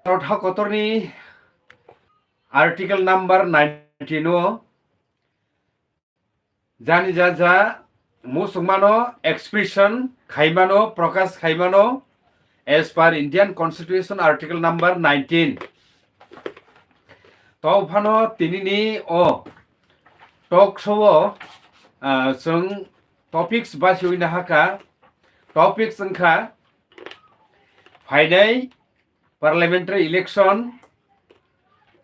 Kotorni article number 19 jani jaja musungmano expression khaimano prakash khaimano as per Indian Constitution article number 19 tofano tinini o talk show जों topics बासिवैनो हाखा topics जोंखा फाइनाय Parliamentary Election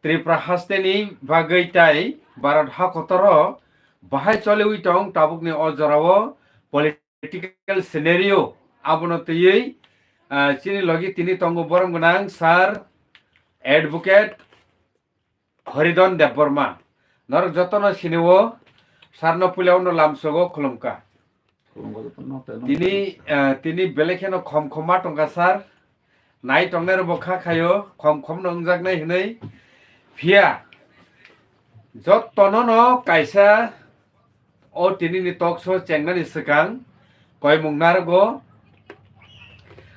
TIPRA hasteni bagaitai Bharat hakotoro bahai chole uitong tabukni ojarawo political scenario abono tiyei chini logi tini tongo borong gunang sir advocate Haridhan DEBBARMA nor jotono siniwo sarno puliauno lamsogo khulumka tini belekeno khomkhoma tongka sir nai tongner bokha khayo khom nongjak nai hinai phia jotono no kaisa o tini ni talk show chengnani sikang koimungnar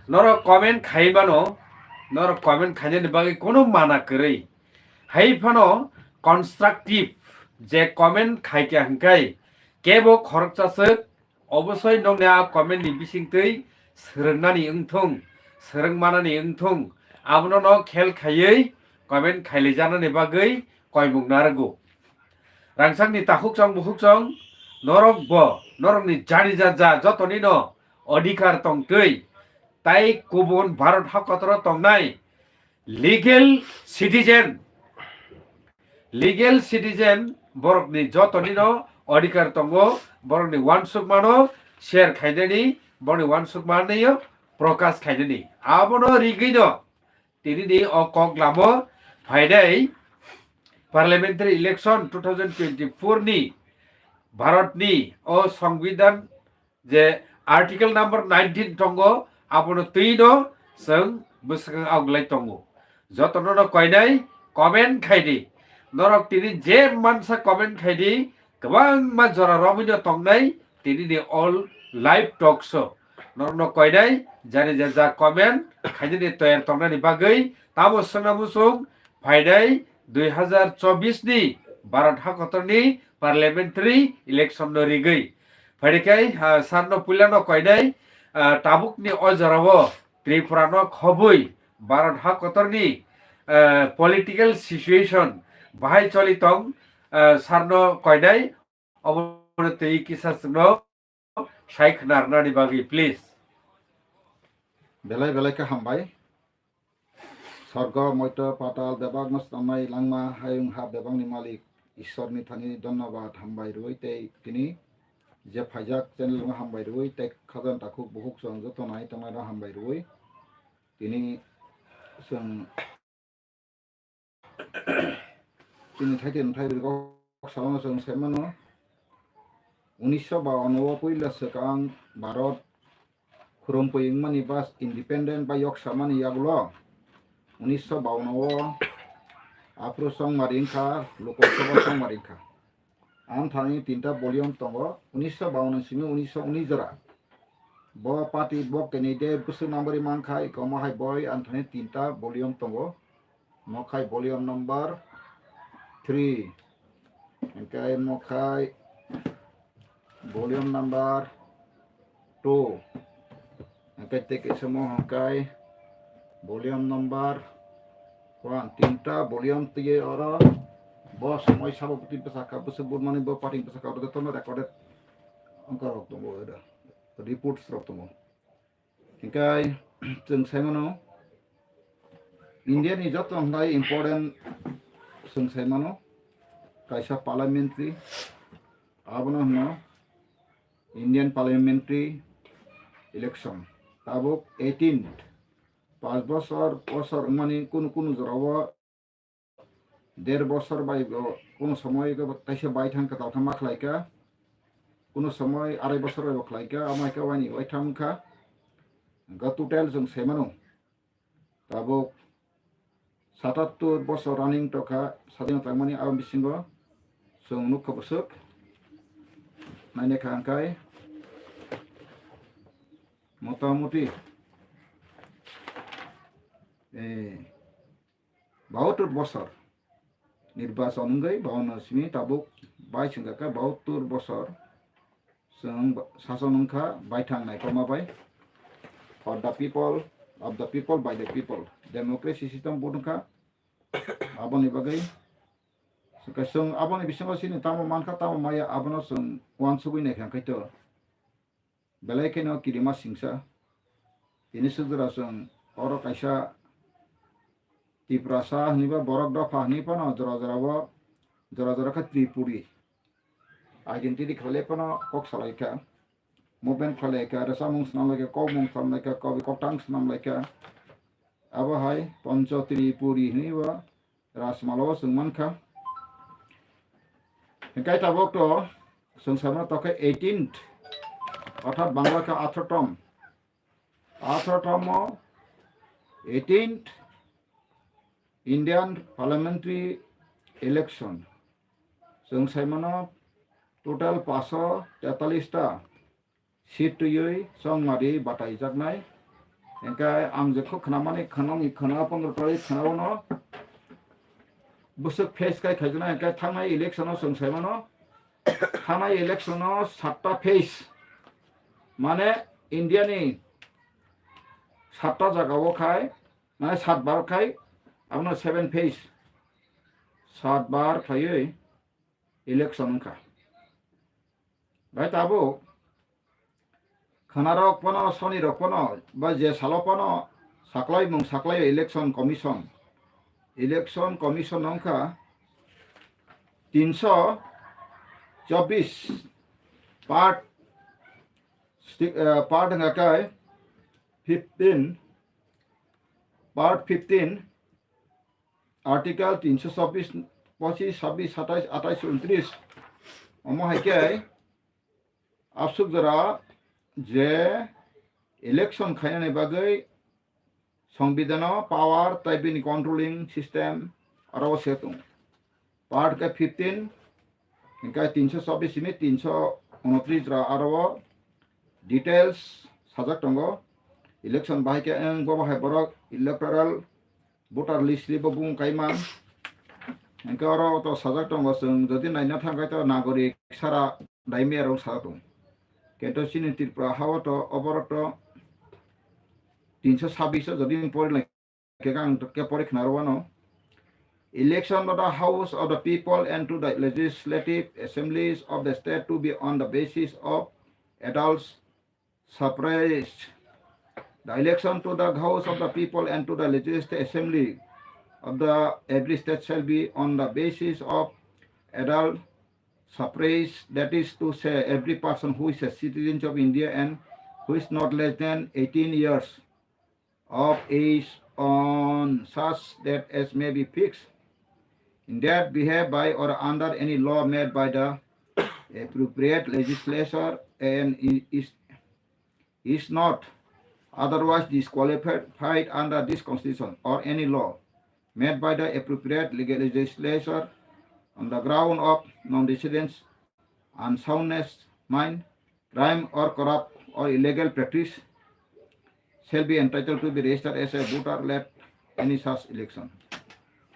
noro comment khaibano noro comment khainani bagi kono mana korei haifano constructive je comment khaike hangkai kebo khorokchasuk obosoi nongna comment ni bisingtei srungnani ungthung srungmanani ungthung abono no khel khayei comment khailejanani bagui koimungnago rangsakni takhukchong bukhukchong norokni jani jaja jotoni no adhikar tongtei tai kubun Bharat hakotoro tongnai legal citizen borokni jotoni no adhikar tongo borokni wansukmano share khainani borokni wansukmani prakash khainani abono rigino tinini o koglamo phainai Parliamentary Election 2024 ni Bharat ni o সংবিধান je article number 19 tongo abono tuino sung busang auglai tongo jotono no koinai comment khaidi norok tini je mansa comment khaidi gabang ma jora robino tongnai tini ni all live talk show norno koinai jani jaja comment khaidi ni toyar tongnani bagai tamo sungna busung phaidai 2024 ni Bharat hakotorni Parliamentary Election no rigei phaikai sarno pulano koinai tabukni ojarawo Tripura no khobui Bharat hakotorni political situation bahai cholitong sarno koinai obonotei kisasno shaikh narnani bagi please belai ka hambai Sarga moita patal bebag mas tamai langma hayung ha bebang ni malik ঈশ্বরনি থানি ধন্যবাদ হামবাই রুই তাই তিনি যে ফাইজাক channel হামবাই রুই তাই খাজান তাকুক বহুক সং যত নাই তোমার হামবাই রুই তিনি তিনি থাইতে থাই সালাম সং সেমানো 1952 পইলা সেকাং ভারত খুরমপইংমানি বাস ইন্ডিপেন্ডেন্ট বা yok samani yaglo 1952 Apro song maringka, lokosaba song maringka. Am thani tinta volume tongo 1952 simi 1919 jara. Bo party bo Canada busu number mangkai koma hai boy am thani tinta volume tongo. Mokai volume number 3. Engkai mokai volume number 2. Engkai teke semua engkai volume number tinta volume tiye ora bos moi sabapati pesaka besebut mani bo pating pesaka udah tono recorded angka rok tomo ada reports rok tomo ingkai jeng saimano India ni joto ngai important jeng saimano kaisa parliamentary abono no Indian Parliamentary Election tabuk 18 5 বছর মানে কোন জরাও 1.5 বছর by কোন সময় তাইসে by thangka তালখা মাখলাইকা কোন সময় 2.5 বছর বাখলাইকা আমাইকা ওয়ানি ওই থামখা গতুটেল जों সেমানো তাবো 77 বছর রানিং টকা স্বাধীনতা মানে আম বিসিঙ্গ जों নুখা বসক নাইনে খাঙ্কাই মোটামুটি 72 বছর নির্বাচন গই 52 সিমি tabuk bai singka 72 বছর जों শাসন অংখা বাইথাং নাই কমাবাই for the people of the people by the people democracy system budungka aboni bagai जों aboni bisingo sini tamo manka tamo maya abono जों wansugui nei khang kaito belai keno kirima singsa ini sudra जों oro kaisa TIPRA sa hniba borok dofa hnipa no jora jora ka tripuri identity khale pano kok salaika movement khalaika rasa mung snam laika ko mung snam laika ko tang snam laika abo hai pancho tripuri hniba rasmalo sungmanka kai tabok to sungsama to ka 18th অর্থাৎ বাংলা কা 18তম 18th Indian Parliamentary Election जों साइमनो total 543टा seat tuyui songmari batai jaknai engkai ang jekho khnamani khanong khana 15 tarik khanawono busuk face kai khajna engkai thangnai election जों साइमनो thangnai election 7टा face মানে ইন্ডিয়ানি 7টা জায়গাও খায় মানে 7 বার খায় আপনার 7 ফেজ 7 বার খাইয়ে ইলেকশন খা ভাই তাবো খানারক পন সনি রকন বা যে সালপন সাকলাই মুং সাকলাই election commission অংখা 324 part ngakai 15 part 15 article 324 25 26 27 28 29 omo haikai absuk jara je election khainani bagai সংবিধানো power taibini controlling system aro setung part ka 15 ingkai 324 simi 329 ra aro details sajak tongo election bahike eng bo bahai borok electoral voter list li bung kaiman engka oro to sajak tongo जों jodi naina thangkai to nagorik sara daimia rok satung kento sini TIPRA hawo to oboroto 326 jodi pori ke kang ke pori khnarwano election of the house of the people and to the legislative assemblies of the state to be on the basis of adults suffrage. The election to the house of the people and to the legislative assembly of the every state shall be on the basis of adult suffrage, that is to say every person who is a citizen of India and who is not less than 18 years of age on such that as may be fixed in that behave by or under any law made by the appropriate legislature and is not otherwise disqualified under this constitution or any law made by the appropriate legislature on the ground of non-residence, unsoundness, mind, crime or corrupt or illegal practice shall be entitled to be registered as a voter at any such election.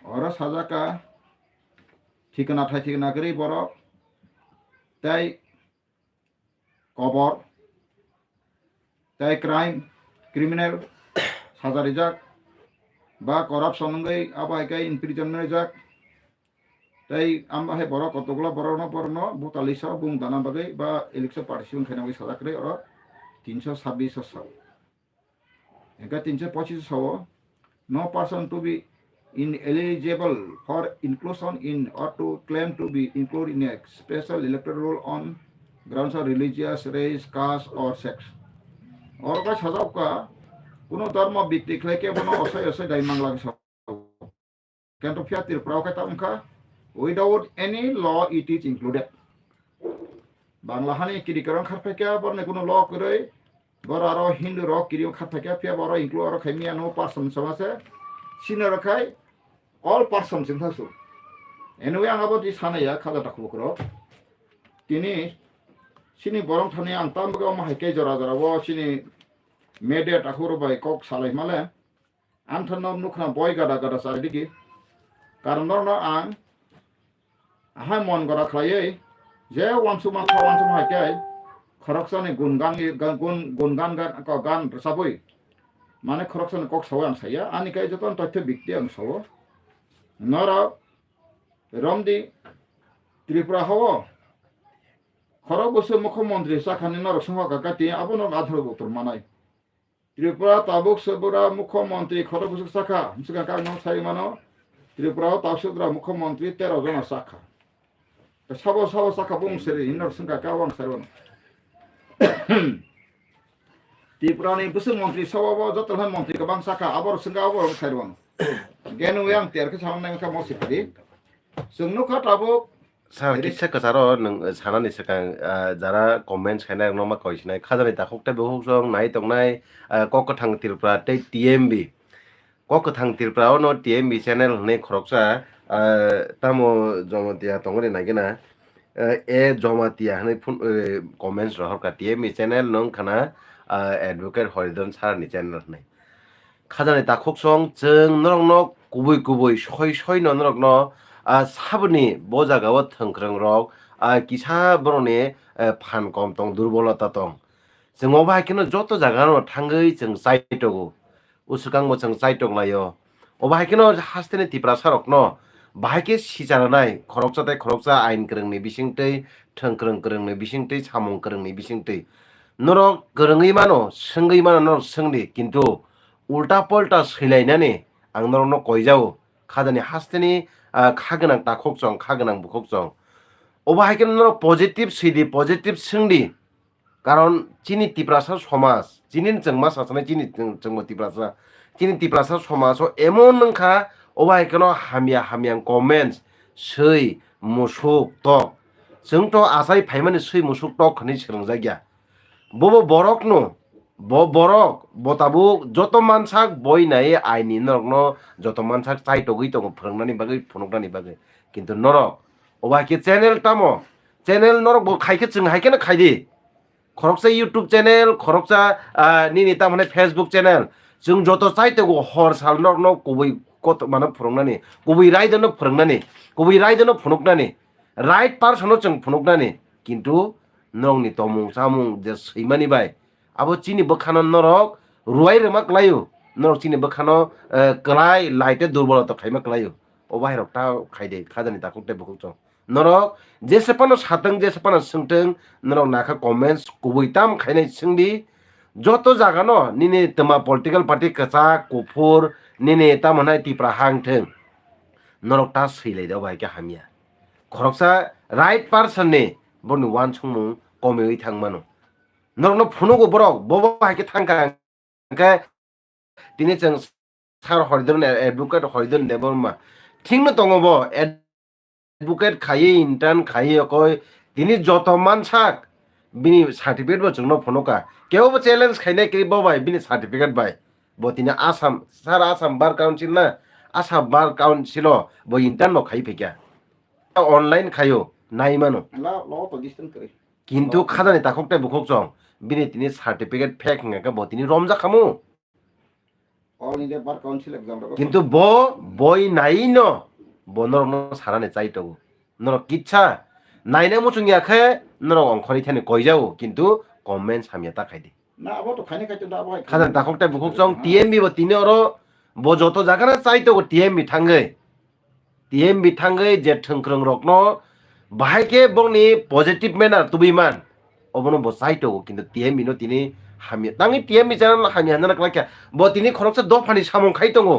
Ora sajaka ঠিকানা ঠাই ঠিকানা করি বড় তাই কবর তাই criminal সাজারি যাক বা করাপশন গই আবাইকাই ইনপ্রিজনমেন্ট যাক তাই আমরা হে বড় কতগুলো বড় বুতালিশ বুং দানা বাগৈ বা ইলেকশন পার্টিসিপেন্ট খাইনাগৈ সাজাকরে অর 326 সাল একা 325 সাল no person to be ineligible for inclusion in or to claim to be included in a special electoral roll on grounds of religious, race, caste or sex. और का सजाव का कुनो धर्म भित्तिक लेके बनो असय दाइमांग लाग सब केंतो फिया त्रिपुरा का तमका without any law it is included Bangla हानि किरिकरन खाफायका बरने कुनो लॉ करे बर आरो हिंदू रो किरियो खाफायका फिया बर इंक्लुड आरो खायमिया नो पर्सन समासे सिना रखाय all persons in थासु anyway आंगाबो दि सानाया खाजा ताखुबो तिनि सिनि बरम थाने आं तामबो माहायके जरा जराबो सिनि मेडे ताखुरो बाय कक सालाय माले आंथनो नुखना बय गादा गादा सारिदिगि karon no ang hai mon gora khlai je wansuk ma kha wansuk ha kai kharaksane gungan gan sabui mane kharaksane kok sawan saya ani kai joton totthyo bikti ang sawo nora romdi Tripura hawo khara bosu mukhyamantri sakhani nor sangha kakati abono adhar botor manai Tripura tabuk sabura mukhyamantri khara bosu sakha musuka kang nang sai mano Tripura tabsudra mukhyamantri 13 jona sakha sabo sakha bung seri inor sangha kawang sarwan Tripura ni bosu mantri sabo jotohan mantri kabang sakha abor sangha abor sarwan genu yang terke samnai ka mosipadi sungno kha tabuk 사 기차 가사로 능 사나니 색강 자라 코멘트 해나 노마 거이시나 카자리 다콕대 보호성 나이 동나이 꼬꼬탕 틸프라 테 TMB 꼬꼬탕 틸프라 오노 TMB 채널 네 크록사 타모 조마티아 동거리 나기나 에 조마티아 하네 푼 코멘트 러할까 TMB 채널 능 카나 애드보케이트 허리던 사라니 채널 네 카자리 다콕성 정 너럭너 구부이 쇼이 너럭너 사분이 모자가와 텅크렁럭 기사 버로니 판검동 두르볼라타 동 정오바이키는 조또 자가노 탕거이 정 사이트고 우스강모 정 사이트라요 오바이키는 하스테네 디브라사럭노 바이키 시자라나이 거럭자 아인 그릉니 비싱뜨이 텅크렁 그릉니 비싱뜨이 사몽 그릉니 비싱뜨이 너럭 그릉이마노 승의마노 너럭 승리 긴투 울타 폴타 슬라이나니 앙너럭노 거이자우 카다니 하스테니 카그낭 다 걱정 카그낭 부 걱정 오바하기는 포지티브 시디 포지티브 승리 কারণ চিনি টিপ্রাসা সমাজ চিনি 정마 사서네 চিনি 정모 টিপ্রাসা চিনি টিপ্রাসা সমাজ এমন নংখা 오바하기는 하미양 코멘트 সই মুসুক ত जोंथ' आसाय फाइमानि सै मुसुक ত खनि सोलोंजागिया बबो बरकनो borok botabuk joto mansak boy nai aini norokno joto mansak chai togui tongo phrangnani bagui phunuknani bagui kintu norok oba ke channel tamo channel norok bo khaike chung haike na khaidi khoroksa YouTube channel khoroksa nini tamane Facebook channel chung joto chai togo hor sal norokno kubui kot mano phunuknani kubui raidono phunuknani right person no chung phunuknani kintu norokni tomung samung je seimani bai abo chini bokhano norok ruai remak layo norok chini bokhano klai laite durbolata khaimak layo o bairok ta khaide khajani ta kokte bokong norok jesepano satang jesepano sungteng norok nakha comments kubuitam khainai singdi joto jagano nini tama political party kacha kufur nini tamanai tipra hangtheng norok ta seilai da bai ka hamia khoroksa right person ne boni wan chungmung komei thangmano norokno phunugo borok bobo haike thangka ke tini chang sar Haridhan advocate Haridhan DEBBARMA thingno tongo bo advocate khaiye intern khaiye koi tini joto mansak bini certificate bo chungno phunuka keo bo challenge khainai kri bo bai bini certificate bai bo tini Assam bar council na Assam bar council bo intern no khai phekya online khayo naimano lo to distance kri কিন্তু খাজানি তাকতে বুকজং বিনি তিনি certificate fake nga bo tini romja khamu all India bar council exam কিন্তু bo boy nai no bonor no sarane chaito nor kicha naine muchung yakhe nor ongkhori thani koijau কিন্তু comment samya ta khaidi na abo to khani kai to da abo খাজানি তাকতে বুকজং TMB bo tini oro bo joto jagana chaito TMB thangai je thongkrong rokno bahake bongni positive manner tubiman obono bo saito kintu TMB no tini hami tangi TMB channel hami hanana klakya bo tini khoroksa do phani samong khai tongo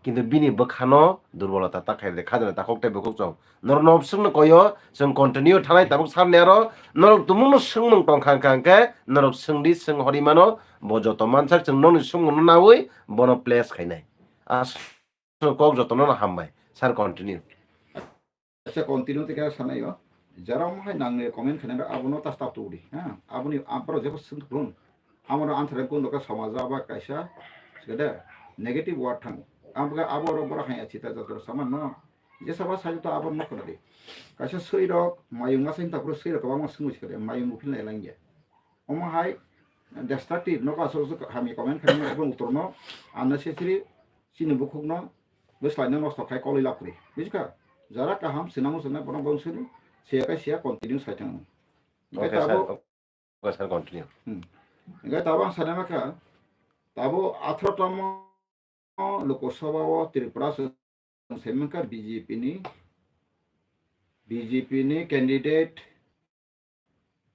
kintu bini bokhano durbolata ta khaide khajana ta kokte bokong nor nob sungno koyo jong continue thanai tabuk samne aro nor tumungno sungmung tongkhang kangke nor sungdi sung horimano bo joto mansak jong noni sungmung nawi bono place khainai as kok joto no hambai sir continue se continue te kaya sanai yo jaram hai nangne comment khane abono ta stop to uri ha aboni apro jebo sung prun amaro answer ko loka samaja ba kaisa sede negative word thang amga aboro bora hai achita jator saman no je saba sajo to abon no kone kaisa sui rok mayung ma sain ta pro sui rok ba ma sungu chide mayung upil na langya oma hai destructive no ka so hami comment khane abon utorno unnecessary sini bukhuk no boslaino nosto khai koli lapri biska jara kaham sinamo sena bona bonsuri sia ka sia continue saitang Okay, sir. Okay, sir, continue. Enggak tahu ang sana maka tahu athro tomo lokosabha o Tripura semangkar BJP ni candidate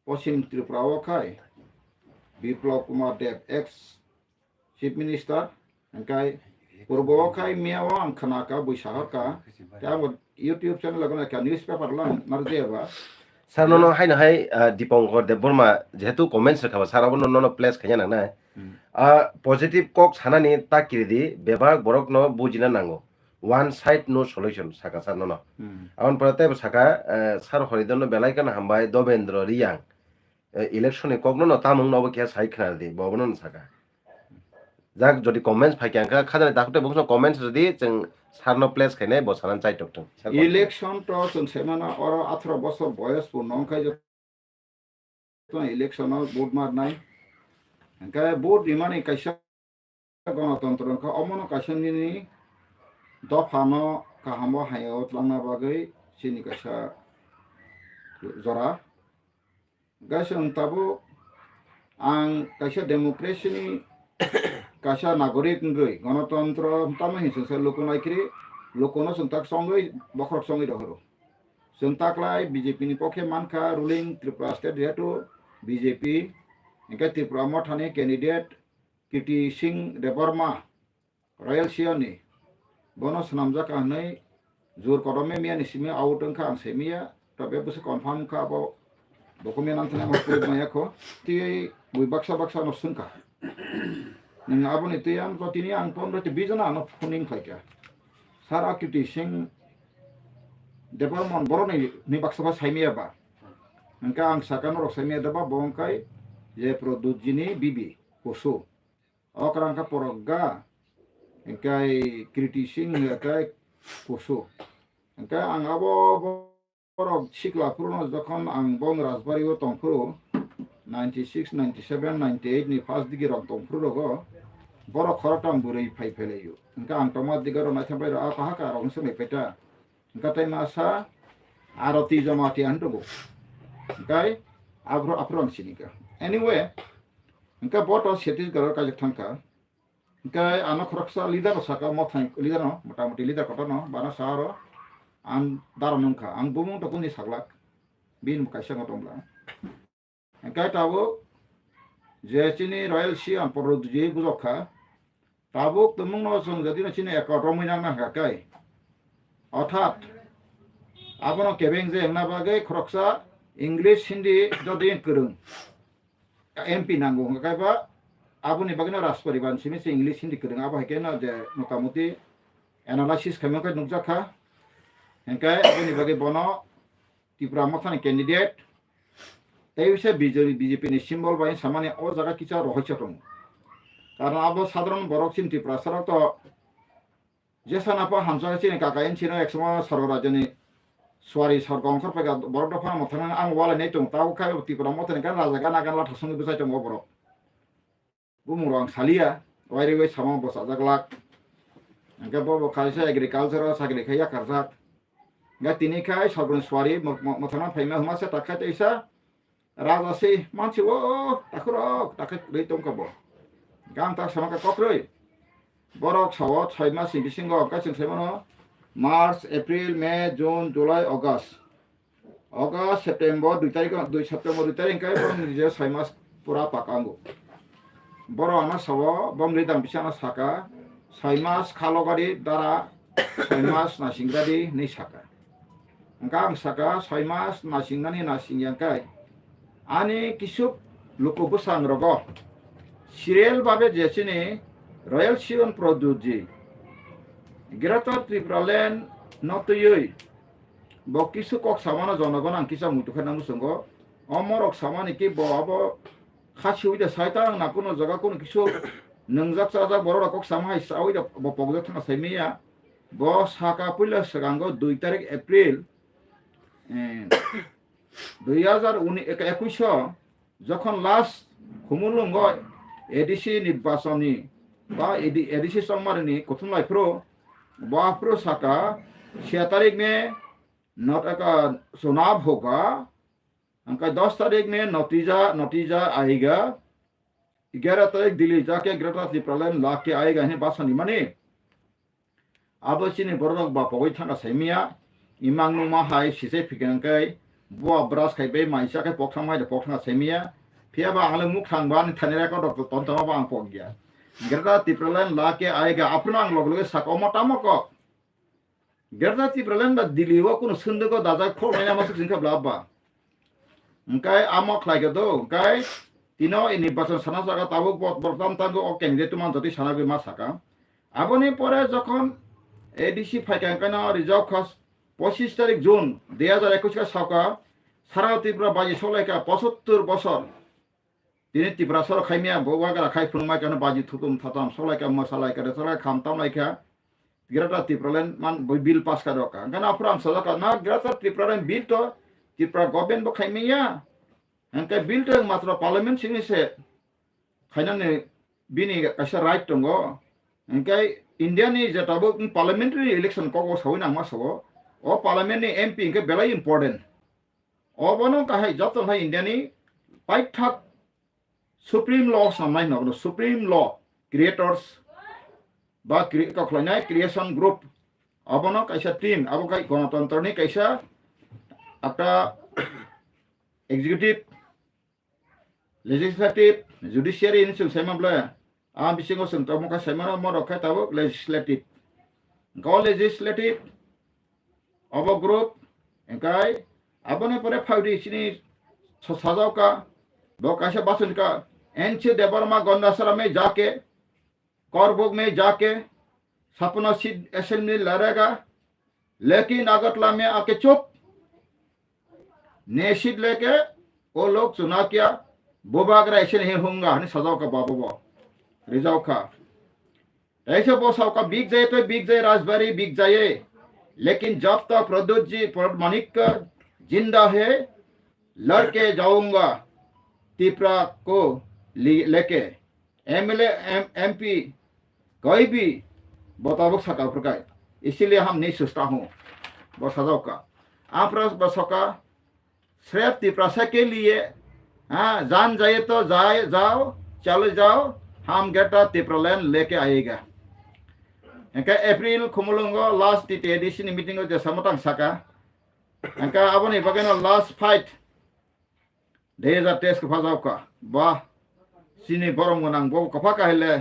Paschim Tripura o kai Biplab Kumar Dev ex Chief Minister engkai Purbo kai miawa ang khanaka buisahar ka tahu YouTube channel lagana ka newspaper lang narjeba Sir, no, hai na hai Dipongkor Deborma jehetu comments rakha sir abo no place khanya na na positive kok sanani takiri bebag borok no bujina nango one side no solution Sakha sir no amon prate Sakha sir Haridhan no belai kan hambai Dobendro Riyang election e kok no tamung no kya sai khana di bobono Sakha jak jodi comments phai kyangka khadane dakute bokso comments jodi jeng sarno place khaine bo sanan chai tok tok election to sun semana oro 18 বছর বয়স পূর্ণ kai to election board mar nai kai board imani kaisa গণতন্ত্র ka omono kaisani ni dofano kahamo hayo tlangna bagai sini kaisa jora gaisang tabo ang kaisa demokrasi ni kaisa nagorik ngoi গণতন্ত্র tamo hinsa lokonai kri lokono suntak songai bokrok songai dohoro suntaklai BJP ni pokhe manka ruling Tripura state jetu BJP engkai Tripura mothani candidate Kiti Singh DEBBARMA Royal Sioni bono snamjak anai jur kodome mia nisime outeng ka ang semia tabe bus confirm ka abo dokumen antena mo maya ko ti bui baksa no sunka ning abo ni tiam to tini ang pon ro ti bijana no phoning khaika sara Kiti Singh DEBBARMA boro ni baksa saimia ba engka ang sakano ro saimia daba bongkai je produjini bibi kosookrangka porogga engkai Kiti Singh engkai koso engkai ang abo porog sikla purno jokhon ang bong rajbari o tongpuro 96 97 98 ni first digi rok tongpuro go boro khorotang burei phai pheleyo engka ang tomad digaro na thambai ra kaha ka rong seme peta engka tai masa aroti jamati antogo engkai aprong sinika anyway engka boto Chhattisgarh ka jthangka engkai ano khoroksa leader saka mothang leader no motamoti leader kota no bana saharo ang daranungka ang bumung to kuni saglak bin kaisa ngotongla engkai tabo jechini royal si an produji bujokha tabo tumung no song jadi na chini ekonomina na kai অর্থাৎ আপনার কেবেং যে এমনা বাগে খরকসা English Hindi যদি করুন MP নাঙ্গো কাইবা আপনি বাগিনা রাজপরিবার সিমিসে English Hindi করুন আবা হেকেনা যে মোটামুটি অ্যানালাইসিস খাইমাকাই নুকজাখা হেনকাই আপনি বাগে বন ত্রিপুরা মথানি ক্যান্ডিডেট এই বিষয়ে বিজেপি ni সিম্বল বাই সামান্য ও জায়গা কিছু রহস্য দং কারণ আবো সাধারণ বরকসিন ত্রিপুরা সারা তো जेसानापा हामसा चिनि काकायन चिनो एकसमा सरराजनि Swrai सरगम खरपेगा बरक दफा मथाना आं वाला नै दं ताव खाय टिपरा मथानि का राजा गाना गाना थासंनि बसाय दं बरक बुमुरो आं सालिया वाइरे वे सामा बसा जागलाक अंका बबो खायसा एग्रीकालचार सागरि खाया करजाक गा तिनि खाय सरगन Swrai मथाना फाइमा हमासे ताखाय तैसा राजासि मानसि ओ ताखरक ताखाय लै दं कबो गां ता सामाका कक्रय borok sawo 6 mas ni bisingo ka sing semano March April May June July August September 2 September 2 tarik kai borok ni je 6 mas pura pakango borok ana sawo bom lidam bisana saka 6 mas khalogari dara 6 mas na singgadi ni saka engkang saka 6 mas na singgani na singyang kai ani kisuk luko busang rogo serial babe jesini Royal Sion Produji Girator Tripralen Notuyui Bokisu kok samana jonagon ang kisa mutu khanang sungo omorok samani ki bo abo khasiu de saitang na kuno jaga kuno kisu nungjak saja borora kok samai sawi de bo pogjo thana saimia bo saka puila sagango 2 tarik April 2021 যখন last খুমুলুঙ্গ ADC নির্বাচনী বা ADC সংমারণী কথম লাইফ্রো बाफ्रो साका 6 तारीख में चुनाव होगा, उनका 10 तारीख में नतीजा आएगा, 11 तारीख दिल्ली जाके ग्रेटर त्रिपुरा ला के आएगा है बात नहीं माने। अब सिने बरक बापोई थांगा सेमिया इमांग नुमा हाई सिसे फिकेंकै बुआ ब्रास खाइबे माइसा के पोखथां माइ पोखथां सेमिया फियाबा आंले मुख थांबान थानेरा को डॉक्टर तंतमा आं पोक गया ग्रेटर त्रिपुरा ला के आएगा अपना आं लग लगे साको मटामको ग्रेटर त्रिपुरा बा दिल्ली वो कुन सुंदको दाजा खोलनाय नामा सिंखा ब्लाबा ओंकाय आमक लाइगे दो ओंकाय तिनो निर्वाचन साना जागा ताबो बर्तमान तांगो ओ कैंडिडेट मान जति सानाबे मा साका आबनि परे जखन एडीसी फाइकांकाना रिजार्व खास 25 तारीख जून 2021 का साका सारा त्रिपुरा बाजी सलायका 75 बছর दिनै त्रिपुरा सर खाइमिया बवागा खाइ फुंमाय काना बाजी थुतुम थाताम सलायका मसालायका सलाय खामताम लायका ग्रेटर त्रिपुरा मान बिल पास का रका गाना फ्राम सजाका ना ग्रेटर त्रिपुरा बिल तो त्रिपुरा गवर्नमेंट बो खाइमिया अंका बिल तो मात्र पार्लियामेंट सिंह से खाइनाने बिनि कासा राइट दंगो अंका इंडिया नि जताबो पार्लियामेंट्री इलेक्शन को सौना मा सो ओ पार्लियामेंट नि एमपी के बेला इम्पोर्टेंट ओ बनो काहे जतो है इंडिया नि पाइथाक सुप्रीम लॉ सामनाय न सुप्रीम लॉ क्रिएटर्स बा कखलायनाय क्रिएशन ग्रुप अबनो कैसा टीम अब काई गणतंत्र नि कैसा आपटा एग्जीक्यूटिव लेजिस्लेटिव जुडिशियरी इन जों सायमाब्ला आ बिसिङाव जों तमका सायमाना मरखाय ताबो लेजिस्लेटिव गो लेजिस्लेटिव अब ग्रुप एंकाय आबने परे फाउडी सिनी सजावका बो कैसे बासन का एनचे देबरमा गंदासरा में जाके करबुग में जाके सपना सीट असेंबली लड़ेगा लेकिन अगरतला में आके चुप नेशिद लेके वो लोग चुनाव किया बोबागरा ऐसे नहीं होगा हने सजाव का बाबू बो रिजाव का ऐसे बोसाव का बिक जाए तो बिक जाए राजबारी बिक जाए लेकिन जब तक प्रद्युत जी मानिक जिंदा है लड़के जाऊंगा त्रिपुरा को लेके एमएलए एमपी कोई भी बताओ सका प्रकार इसीलिए हम नहीं सोचता हूँ वो सजाव का आप बसों सिर्फ त्रिपुरा के लिए हाँ जान जाए तो जाओ चलो जाओ हम ग्रेटर त्रिपुरा लैंड लेके आएगा इनका अप्रैल खुमलुंगो लास्ट एडिशन मीटिंग जो समतंग सका इनका अब नहीं बगैर लास्ट फाइट 2023 के फजाव का वाह सिनी बरम गोनां बो कफा कहले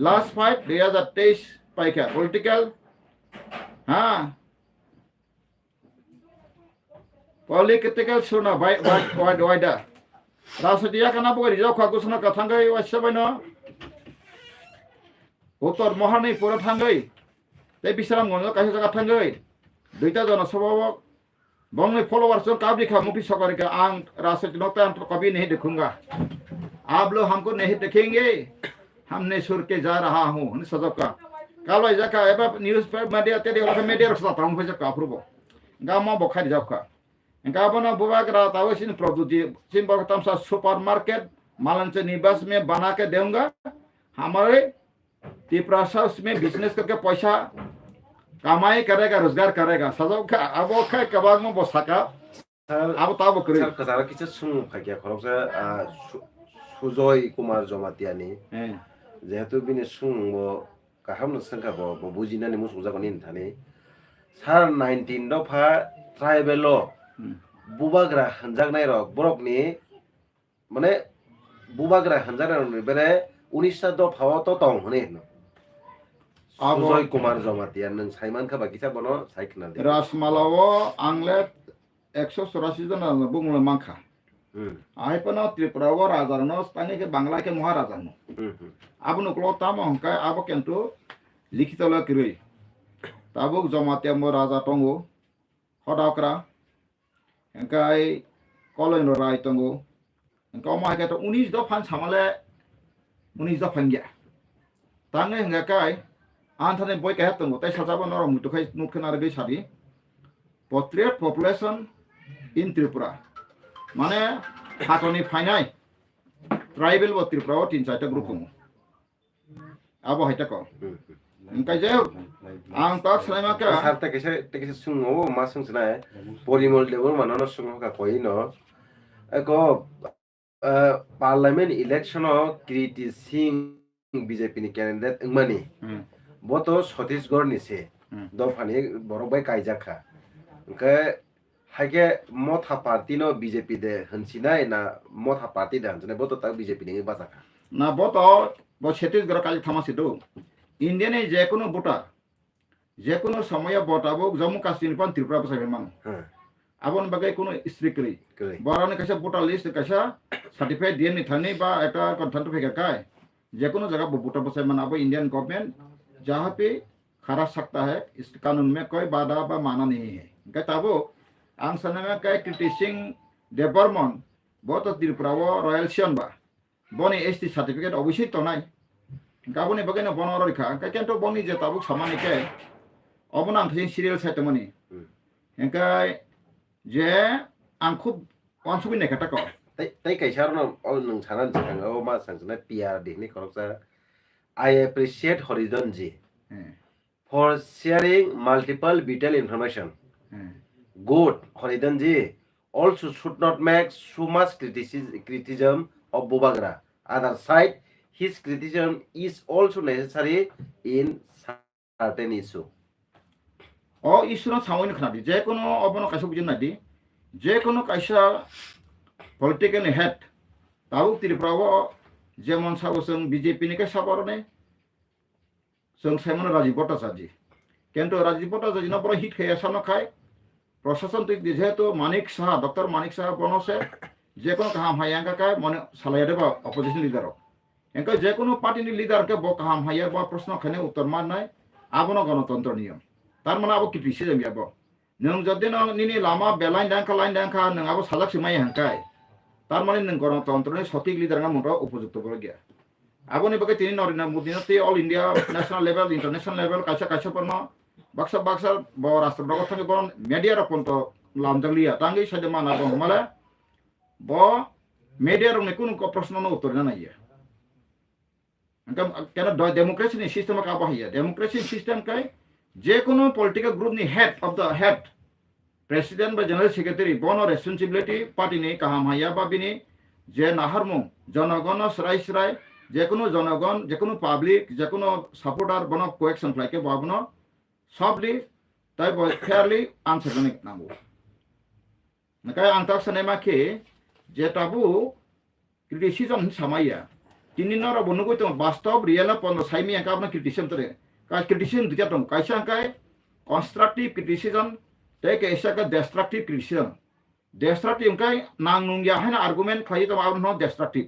लास्ट फाइट 2023 पाइका पॉलिटिकल हाँ पॉलिटिकल सुना वाइडा राजनीतिया कना बो रिजाव खा घोषणा का थांगै वासबायनो उत्तर महानै पुरा थांगै ते बिसराम गनो काहे जगह थांगै दुइटा जन सभाव बंगले फॉलोअर्स जो काबली खा मुफी सकर के आंग राजनीति नोता कभी नहीं देखूंगा आप लोग हमको नहीं देखेंगे हमने सुर के जा रहा हूँ सजब का कालो जका एबा न्यूज़ पर मीडिया ते देला मीडिया रखता हम फैसा का प्रूव गामा बखारी जब का इनका बना बुबागरा तावसिन प्रभुजी सिन बखतम सा सुपरमार्केट मालंच निवास में बना के दूंगा हमारे त्रिपुरा में बिजनेस करके पैसा कमाई करेगा रोजगार करेगा सजब का अब खै कबाग में बसाका अब ताब करे कजारा किसे सुं फाकिया खरबसे सुजय कुमार जमातियानि जेहेतु बिनि सुं बो काहाम संका बो बुजिनानि मुसु जागोन थाने सार 19 दफा ट्राइबेल बुबाग्रा हनजागनाय र बरकनि माने बुबाग्रा हनजागनाय बेरे 19 दफा तो दं हने सुजय कुमार जमातिया नों साइमान का बाकिसा बनो साइखना दे रासमालाव आंले 184 जन बुंगले मांखा आइपना त्रिपुरा वो राजा न स्थानीय के बांग्ला के महाराजा न अब नुकलो ताम हंका अब केंतु लिखित ल किरै ताबुक जमातिया मो राजा तंगो हदाकरा हंकाय कलइन राय तंगो हंका मा के तो 19 दफान सामले 19 दफान गया तांगे हंगाय आंथाने बय के तंगो तै साजाबो नर मुतुखाय नुखना रे सारि पोर्ट्रेट पॉपुलेशन इन त्रिपुरा माने हाथोनी फाइनाय ट्राइबल वो त्रिपुरा 3-4 ग्रुप दङ अब हायता को इनका जे ang tak sanai ma ka sar ta kese sungo ma sungsna porimol debor manano sungo ka koi no eko parliament election o criticizing BJP ni candidate ngmani boto Chhattisgarh ni se dofani borok bai kaijakha ke haike MOTHA party no BJP de hansinai na MOTHA party de hansinai boto tak BJP ni basaka na boto bo Chhattisgarh kali thamasi do Indian e je kono voter je kono samaya botabo Jammu Kashmir pan Tripura basai man abon bagai kono strict kri borane kaisa voter list kaisa certificate দিয়ে নি Thani বা একটা confirm ফেকা কায় যে কোনো जगह voter बसाई मन अब इंडियन गवर्नमेंट जहाँ पे खरा सकता है इस कानून में कोई बाधा व माना नहीं है कहताबो आंग सने में कई क्रिटिसिंग डेवलपमेंट बहुत त्रिपुरा वो रॉयल सियन बा बनी एसटी सर्टिफिकेट अवश्य तो नहीं गाबोनी बगैनो बनो रखा कई केंटो बनी जे ताबुक सामानी के अबना आंग सीरियल साइट मनी हेंकाय जे आं खूब वांसुबि ने खटा को tai kaisar no nung sanan chakang o ma sangsna PR de ni koroksa I appreciate Haridhan ji for sharing multiple vital information good Haridhan ji also should not make so much criticism of Bobagra other side his criticism is also necessary in certain issue o issue no samoi khna di je kono obono kaisa bujin na di je kono kaisa political head tahu Tripura যেমন সাবসং BJP নিকে সাবরনে song সেমন রাজীব ভট্টাচার্য কিন্তু রাজীব ভট্টাচার্য না বড় hit খেয়ে সামনে খায় প্রশাসন তুই যেহেতু মানিক সাহা ডক্টর মানিক সাহা বনসে যে কোনো কাহাম হাইয়াঙ্কা কায় মনে সালাইয়া দেবা অপোজিশন লিডার এঙ্কা যে কোনো পার্টিনি লিডারকে ব কাহাম হাইয়া বা প্রশ্ন খানে উত্তর মান নাই আবনো গণতন্ত্র নিয়ম তার মানে আবো ক্রিটিসিজম যাবো নং যদি নিনি লামা বেলাইন ডাঙ্কা নং আবো সালাক সিমাই হাঙ্কায় তার মানে নং গণতন্ত্রের সঠিক লিডার মোটা উপযুক্ত করে গিয়া আবনি বাকে তিনি নরেন্দ্র মোদী তে all India national level international level কাইসা পর্ন বাক্সা ব রাষ্ট্রপ্রগত থাকে বরং মিডিয়ার পন্ত লামজালিয়া টাঙ্গি সাইডে মানা বং মালে ব মিডিয়ার নে কোন প্রশ্ন ন উত্তর না ইয়া কেন ডেমোক্রেসি নি সিস্টেম কা বাহিয়া ডেমোক্রেসি সিস্টেম কাই যে কোনো পলিটিক্যাল গ্রুপ নি head of the head president বা জেনারেল সেক্রেটারি বনো রেসপন্সিবিলিটি পার্টি নি কাহাম হাইয়া বা বিনি যে নাহারমু জনগণ সরাই যে কোনো জনগণ যে কোনো পাবলিক যে কোনো সাপোর্টার বনো কোয়েকশন ফ্লাইকে বাবনো সবলি তাই ফেয়ারলি আনসার জনে নাঙ্গো নাকাই আংতাক সানেমা কে যে তাবু ক্রিটিসিজম সামাইয়া তিনি নর বনুগো তো বাস্তব রিয়েল পন্দ সাইমি আকা আপনা ক্রিটিসিজম তরে কাজ ক্রিটিসিজম দুটা তো কাইসা আকাই কনস্ট্রাকটিভ ক্রিটিসিজম তাই কেসা কা ডিস্ট্রাকটিভ ক্রিটিসিজম ডিস্ট্রাকটিভ কাই নাং নুংয়া হানা আর্গুমেন্ট খাই তো আবন নো ডিস্ট্রাকটিভ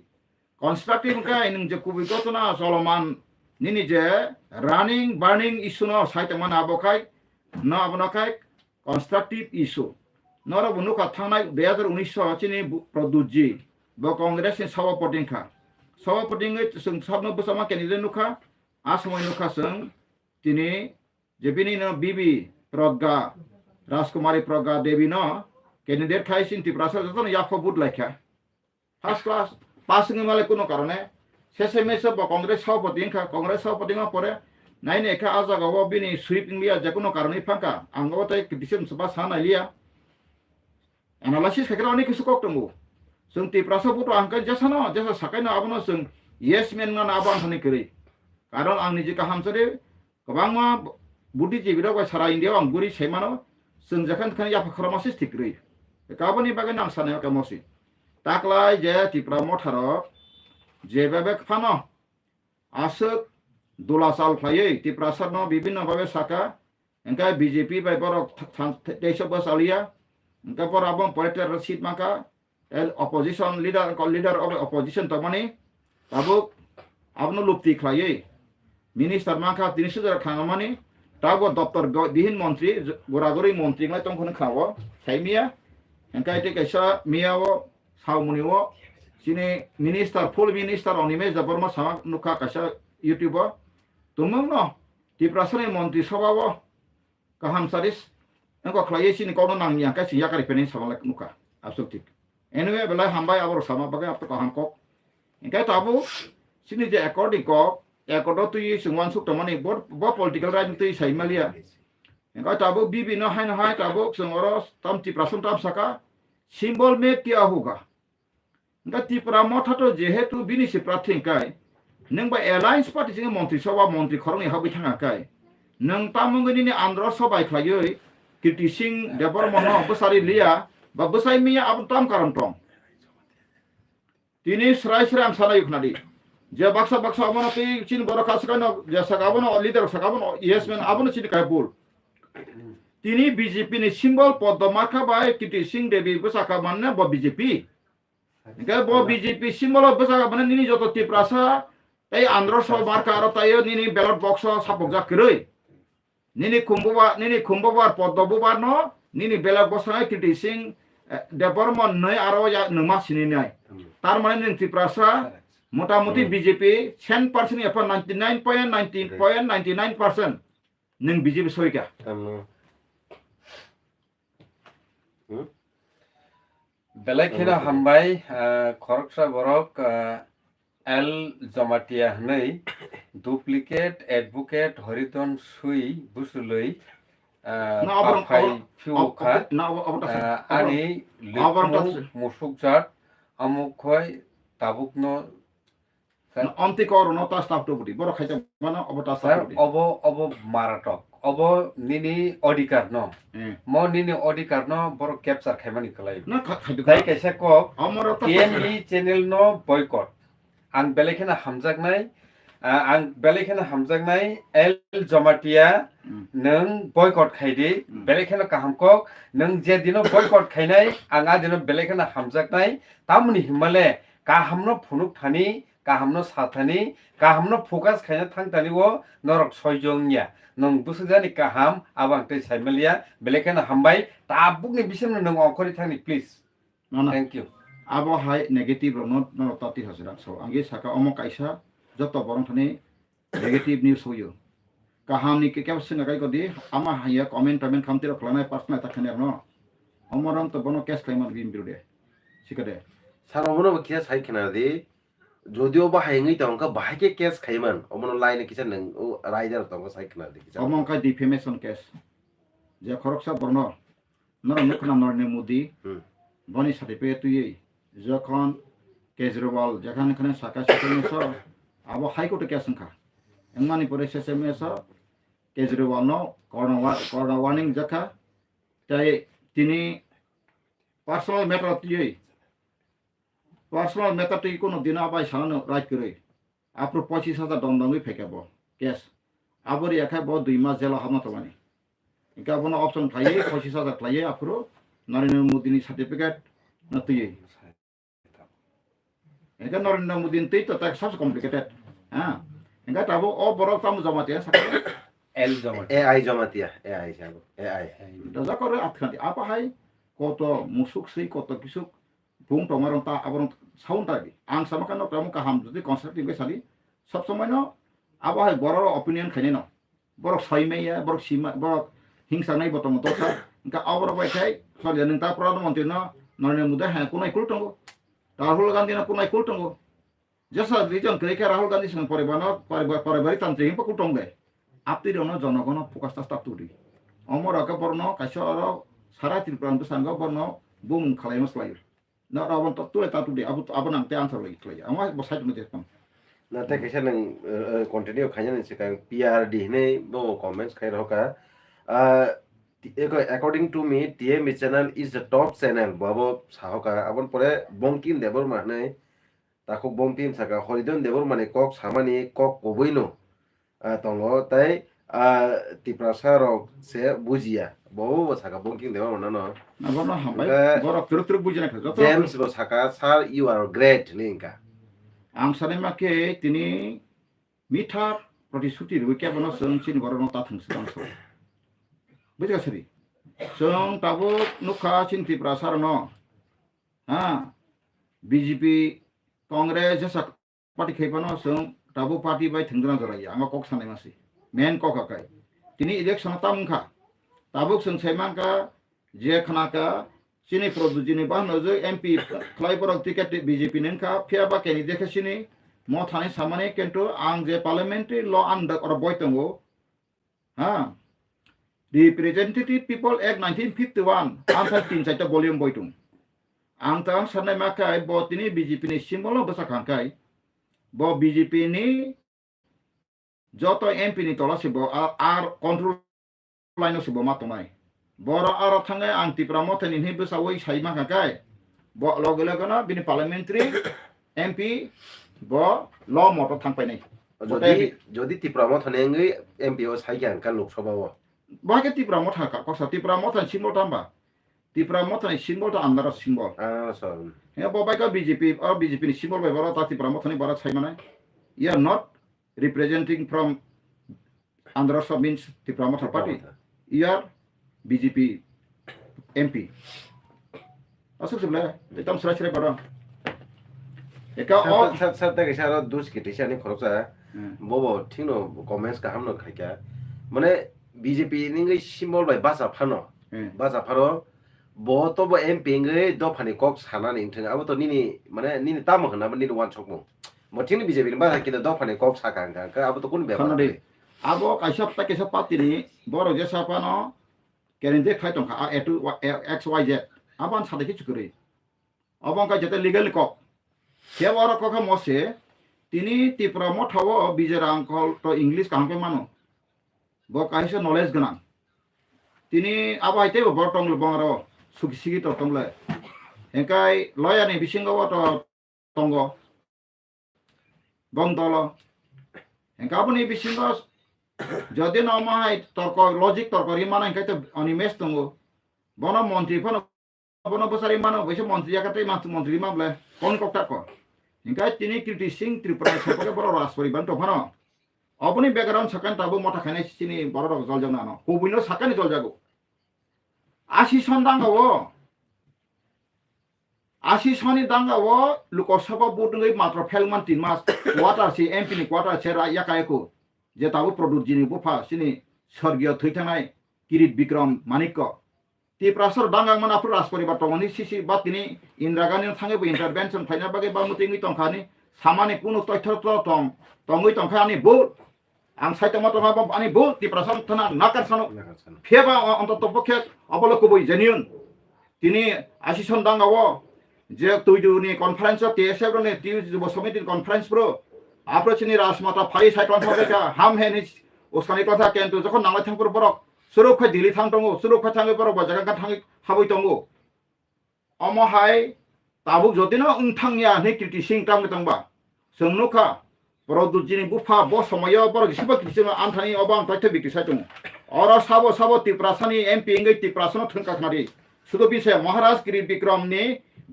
কনস্ট্রাকটিভ কাই নং যে কুবিগতনা সলমান নিনি যে রানিং বার্নিং ইস্যু ন সাইতে মান আবখাই ন আবনখাই কনস্ট্রাকটিভ ইস্যু নর বনু কথানাই 2019 চিনি প্রদুজি ব কংগ্রেস नि সভাপতি जों सबनो बसमा केन्डिडेट नुखा आसमय नुखा जों तिनी जे बिनि न बिबि प्रज्ञा राजकुमारी प्रज्ञा देवी न कैंडिडेट खाई सिन त्रिपुरा जतन याफो बुट लाइखा फार्स्ट क्लास पासिंग माले कोनो कारणे शेषे मेसे ब कांग्रेस सभापति परे नाइन एका आजागाव बिनि स्वीपिंग लिया जे कोनो कारणे फांका आंगो तय डिसिजन सभा साना लिया एनालाइसिस खायग्रा अनेक किसु कक्टंगो जों त्रिपुरा बुट आंका जेसा साकायनो आबनो जों येस मेन ना आबान हने करै कारण आंनि जे गाहामसरे गोबांमा बुद्धिजीबीरा बा सारा इंडिया आं गुरि सेमानो जों जखन खान याफा खरमासिस थिकरै गाबोनि बागै आं सानाय कामसि ताकलाय जे त्रिपुरा मथार जे बेबे फानो आसक दोलासाल फ्लायै त्रिपुरा सरनो विभिन्न भाबे साका एंका बीजेपी बाय बरक 23 बसालिया एंका पर आबम पॉलिटिकल सीट माका opposition leader of opposition tamani tabuk abno lupti khlaye minister maka tinisudar khangamani tabo doptor bihin montri goragori montri ngai tongkhone khawo saimia enkai te kaisa miawo saumuniwo sini minister full minister onime DEBBARMA sama nukha kaisa youtube tumungno tiprasane montri sabawo kaham saris engko khlaye sini kono nangnya kaisi yakari penin samalak nukha absolutik anyway belai hambai abor sama bagai apto kaham kok engkai tabu sini je according ko ekoto tu sing wan suk tamani bo political right tu sai malia engka tabo bibi no hai tabo sing oros tam TIPRA sum tam Sakha symbol me kia hoga engka TIPRA MOTHA to jehetu bini si prathing kai nang ba alliance party sing montri soba montri khorong habi thanga kai nang tamungni ni andro sobai khlaioi kirti sing DEBBARMA no besari liya ba besai miya abun tam karon tong tini Swrai am sana yuknadi je baksa abono pe chin boro khaskan je Sakha abono leader Sakha abono yes man abono chin kai bul tini BJP ni symbol podomaka bai kirti sing devi besaka manne bo BJP ga bo BJP symbol besaka manne nini joto TIPRA sa tai andro so marka aro tayo nini ballot box sapok jak kiroi nini kumbubar podobubar no nini ballot box na kirti sing DEBBARMA noi aro ya numa sini nai tar mane ning TIPRA sa motamuti BJP 10% apa 99.99% ning BJP soika Belakina hambai koroksa borok L Jamatia nei duplicate advocate Haridhan sui busuloi pakai fiuka ani lipmu musukjat amukhoi tabukno anti corona ta staff to budi boro khaita mana obata staff budi obo maratok obo nini odikar no mo nini odikar no boro capture khaimani khlai na khaidu dai kaisa ko amara ta TME channel no boycott ang belekena hamjaknai L Jamatia nang boycott khaidi belekena kahamko nang je dino boycott khainai anga dino belekena hamjaknai tamni himale kahamno phunuk thani kahamno sathani kahamno focus khaina thangtani wo norok soijongya nang busujani kaham abang te saimalia belekena hambai tabukni bisemno nang okori thani please thank you abo hai negative no tati hasira so ange Sakha omo kaisa joto borong thani negative news hoyo kaham ni ke kapsin kai ko di ama haya comment khamti ro khlana personal ta khane no omoram to bono case claim bin birude sikade 사람으로 기사 사이키나디 যদিও বা হাইঙই তংকা বাহাইকে case খাইমান অমন লাইনে কিছে নং rider তংকা সাইকিনাদি কিছে omo kai defamation case je khoroksa borno nor mukna norne modi boni certificate tuyi যখন কেজরিওয়াল যেখানে Sakha সেখানে abo high court case সংখ্যা এমনি পরে শেষে কেজরিওয়াল নো করোনা ওয়ার্নিং জাকা তাই তিনি পার্সোনাল ম্যাটার তুই পার্সোনাল ম্যাটার তুই কোনো দিন আবাই সারানো রাইট করে আপনি 25,000 দণ্ডাঙ্গি ফেকাবো কেস আবরি একাই বড় 2 মাস জেলা হামনা তোমানি এটা বনো অপশন খাইয়ে 25,000 খাইয়ে আপনি নরেন্দ্র মোদিনি সার্টিফিকেট না তুই এটা নরেন্দ্র মোদি তুই তো তাক সব কমপ্লিকেটেড হ্যাঁ এটা তাবো ও বড় তাম জমাতে Sakha L Jamatia AI Jamatia AI যাবো AI দাদা করে আটখান্তি আপা হাই কত মুসুক সেই কত কিছু বুম টমারন তা আবরন সাউন্ড তাবি আং সামাকান তামু কাহাম যদি কনস্ট্রাকটিভ বেসালি সব সময় ন আপা হাই বড় অপিনিয়ন খাইনে ন বড় সাইমেয়া বড় সিমা বড় হিংসা নাই বতম দসা ইনকা আবর বাইথাই সলিয়া নং তা প্রধানমন্ত্রী ন নরেন্দ্র মোদি হ্যাঁ কোনাই কুলটঙ্গো রাহুল গান্ধী না কোনাই কুলটঙ্গো যেসা রিজন কেকে রাহুল গান্ধী সঙ্গে পরিবারি তান্ত্রিক হিংপা কুলটঙ্গে আপনি রনো জনগণ ফোকাস তা তুলি অমর আকে বর্ণ কাইসর সারা ত্রিপুরান্ত সাঙ্গ বর্ণ বুম খালাইমস লাইর না রাবন তো তুলে তা তুলি আবন আনতে আনসার লই ক্লাই আমা বসাই তুলি দেখতাম না তা কিছে নং কন্টিনিউ খাইনা নিছে কাং PRD নে বো কমেন্টস খাই রকা according to me TME channel is the top channel babo sahoka abon pore bongkin DEBBARMA nei takho bongkin Sakha Haridhan DEBBARMA ni kok samani kok koboino tongo tai TIPRA sarok se bujia bobo Sakha bongkin DEBBARMA no না বর্ণ হাবাই বড় তুরুক বুঝিনা যত James bo Sakha sir you are great ninka আং সানেমাকে তিনি মিঠা প্রতিশ্রুতি রুইকে বন সঞ্চিন বরণ তা থংসদাংস বুঝাছরি সং তাবো নুখা চিন্তি প্রসার ন হ্যাঁ বিজেপি কংগ্রেস যেসা পার্টি খেপানো সং তাবো পার্টি বাই থংদনা জরাই আঙ্গা কক সানাই মাসি মেন কক কাই তিনি ইলেকশন তামখা তাবুক সং সাইমানকা যে খানাকা চিনি প্রদুজিনি বাহনো যে এমপি ফ্লাইবরক টিকেট বিজেপি নেনকা ফিয়াবা ক্যান্ডিডেট সিনি MOTHA ni samani kentu ang je parliamentary law anda or boy tongo ha the Representative People Act 1951 ang sa tin sa volume boy tung ang tang sanay makai bo tini BJP ni simbol lo basa kangkai bo BJP ni joto MP ni tola sibo ar control line sibo matomai bora ar thangai ang TIPRA MOTHA ni hibu sawai sai makakai bo logele gana bini parliamentary MP bo law moto thangpai nei যদি TIPRA MOTHA MP ও সাইগান কান লোকসভাও bahagia TIPRA MOTHA ka kosa TIPRA MOTHA simbol tamba TIPRA MOTHA ni simbol ta andara simbol সর ya bo bai ka BJP or BJP ni simbol bai bora ta TIPRA MOTHA ni bora sai manai you are not representing from Andhra means TIPRA MOTHA party you are BJP MP asuk sebelah hitam serai bora eka o সার থেকে সার দুস কিটিশানি খরচা ববো ঠিনো comments কা হামনো খাইকা মানে BJP নিঙ্গই symbol by বাসা Fanon bo to bo MP ngai do phani kok sana ni thing abo to nini mane nini tam khana ba nini wan chokmo mo thini BJP ni ba ki do phani kok sa kan ka abo to kun be khana de abo kaisap ta kesa party ni boro je sapa no kerende khai tong kha a to XYZ aban sa de ki chukuri abang ka jete legal kok ke boro kok mo se tini TIPRA MOTHA wo bijera angkol to English kahpe mano bo kaisa knowledge gana tini abo aite bo bortong lo bongaro suksigi to tongle engkai lawyer ni bisingo to tongo bongdolo engka apni bisingo jodi na mai torko logic torko ri mana engkai to animes tongo bono montri phono bono bosari mano bese montri yakate mas montri mable kon kokta ko engkai tini criticizing Tripura sapake boro raspori banto phono apni background sakan tabu MOTHA khanai sini boro jol jana no kobino sakani jol jago আশি সন দাঙ্গাও আশি Sony দাঙ্গাও Lok Sabha vote নই মাত্র ফেলমান 3 মাস quarter C MP নি quarter সে ইয়াকায়কো যে তাবো প্রদুত জিনি বুফা সিনি স্বর্গীয় থৈথানাই কিরিট বিক্রম মানিক্য টিপ্রাসর দাঙ্গা মান আপু রাজপরিবার তমনি সিসি বা তিনি ইন্দিরা গান্ধী থাঙ্গে বো ইন্টারভেনশন ফাইনা বাগে বা মুতিঙ্গি তংখানি সামানে কোনো তথ্য তং তঙ্গই তংখা আনি vote ang saita moto mabam ani bu di prasan thana nakar sano pheba onto pokhe aboloko boi genuine tini asison dangawo je tuidu ni conference te sebrone ti bo committee conference bro apro chini rasmata phai saiklan thake ka ham he ni oskani kotha kentu jokhon nalai thangpur borok surukha dili thang tongo surukha thange borok ba jaga thange haboi tongo omo hai tabu jodino unthangya ni criticizing tam tongba songnuka Produk jini bufa bos somaya boro gisiba kisima anthani obang taithe bikti saitung ora sabo tiprasani MP ngai tiprasano thunka khari sudo bise Maharaj Kirit Bikram ni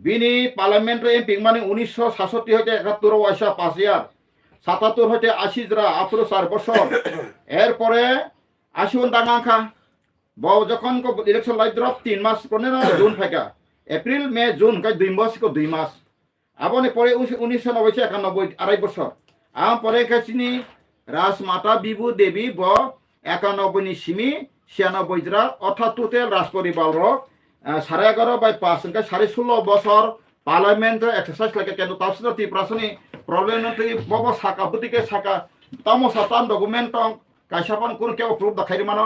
bini parliamentary MP মানে 1967 হতে 71 বয়সা 5 ইয়ার 77 হতে 80 জরা 4 বছর এরপরে আসিউন দাঙ্গাখা বউ যখন কো election লাই drop 3 মাস কোনে না জুন ফাইকা এপ্রিল মে জুন কাই 2 মাস কো 2 মাস আবনে পরে 1990 91 আড়াই বছর আম পরে কাছিনি রাজমাতা বিভু দেবী ব 91 ni simi 96 জরা অর্থাৎ টোটাল রাজপরিবার 11.5 বাই 5 16 বছর পার্লামেন্ট এক্সারসাইজ লাগে কেন তাছাড়া টিপ্রাসনি পার্লামেন্টারি বব সাকা বুটিকে সাকা তামো সাতাম ডকুমেন্ট কাইসাপান কোন কেও প্রুফ দেখাই মানো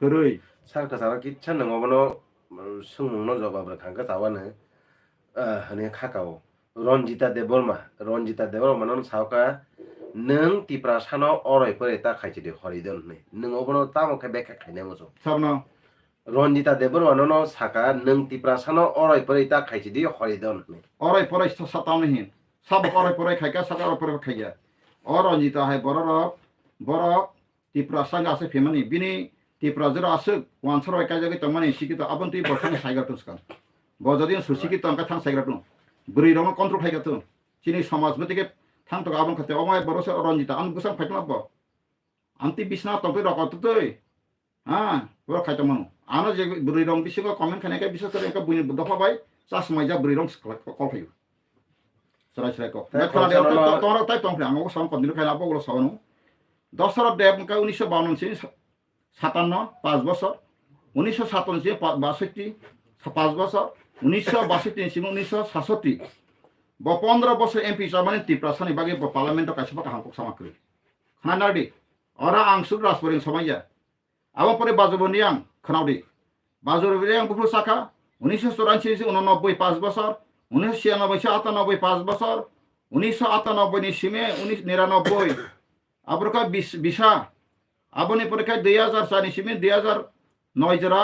গরই সারকা সারা কিচ্ছা নङाबनो सुंनो जवाब खांका सावानो हने खाकाओ रनजिता देबबर्मा नन सावका नों टिप्रा सानो अरय परे ता खाइचिदे हरिदन ने नङाबनो तामोखे बेखा खाइने मजो सबनो रनजिता देबबर्मा नन साका नों टिप्रा सानो अरय परे ता खाइचिदे हरिदन ने अरय परे साताम नहीं सब अरय परे खाइका साका अरय परे खाइया और रनजिता है बरक टिप्रा संगा से फेमनी बिनी टिप्रा जरा आसु वानसर एका जगे तमने सिकित आपन ति बरखानि साइगाटुसका बजदिन सुसिकित तंका थां साइगाटु बुरै रम कन्ट्रोल खाइगातु चिनि समाजमतिके थां तो आबन खते अमाय बरस रनजिता आन गुसां फाइतलाब आंति बिसना तंपे रकतुतै हां बर खाइतमनु आनो जे बुरै रम बिसिगो कमेन्ट खानायका बिसो करे का बुनि दफा बाय सास माइजा बुरै रम कल फाइयो सरासराय को खाना दे तोरा ताइ तंफ्ले आंगो सम कन्दिनु खाइना बगलो सावनु दशरथ देव का 1952 से 57 5 বছর 1957 से 62 5 বছর 1962 से 1967 bo 15 বছর MP samani TIPRA sani bagi bo parliament ka sipa kaham kok samakri khanardi ora ang sud rasporing samaya abo pore bajoboni ang khanaudi bajoboni ang buku Sakha 1984 89 5 বছর 1996 98 5 বছর 1998 ni sime 1999 abrka bisa aboni পরীক্ষায় 2004 ni sime 2009 jara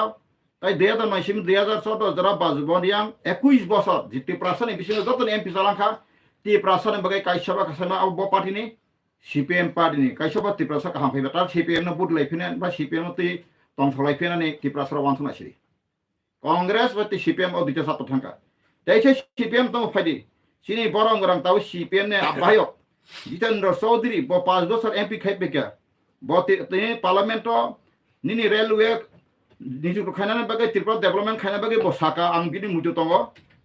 তাই 2009 সিম 2014 যারা বাজবনিয়াং 21 বছর GT প্রাসনি বিশেষ যত MP জালাংখা টি প্রাসনি বগে কাইসবা কাসামা আব পার্টিনি CPM পার্টিনি কাইসবা টি প্রাসা কাহাম ফাইবা তার সিপিএম ন বুট লাইফিনে বা সিপিএম তি তং ফলাইফিনানি টি প্রাসরা ওয়ানসনা সিরি কংগ্রেস বা টি সিপিএম ও দিতে সাত থাঙ্কা তাইছে সিপিএম তো ফাইদি সিনি বরং গরাং তাও সিপিএম নে আবায়ক জিতেন্দ্র চৌধুরী ব 5 বছর এমপি খাইবেকা ব তিনি পার্লামেন্ট নিনি রেলওয়ে নিজু খাইনানে বাগে ত্রিপুরা ডেভেলপমেন্ট খাইনা বাগে ব Sakha ang bini mutu tongo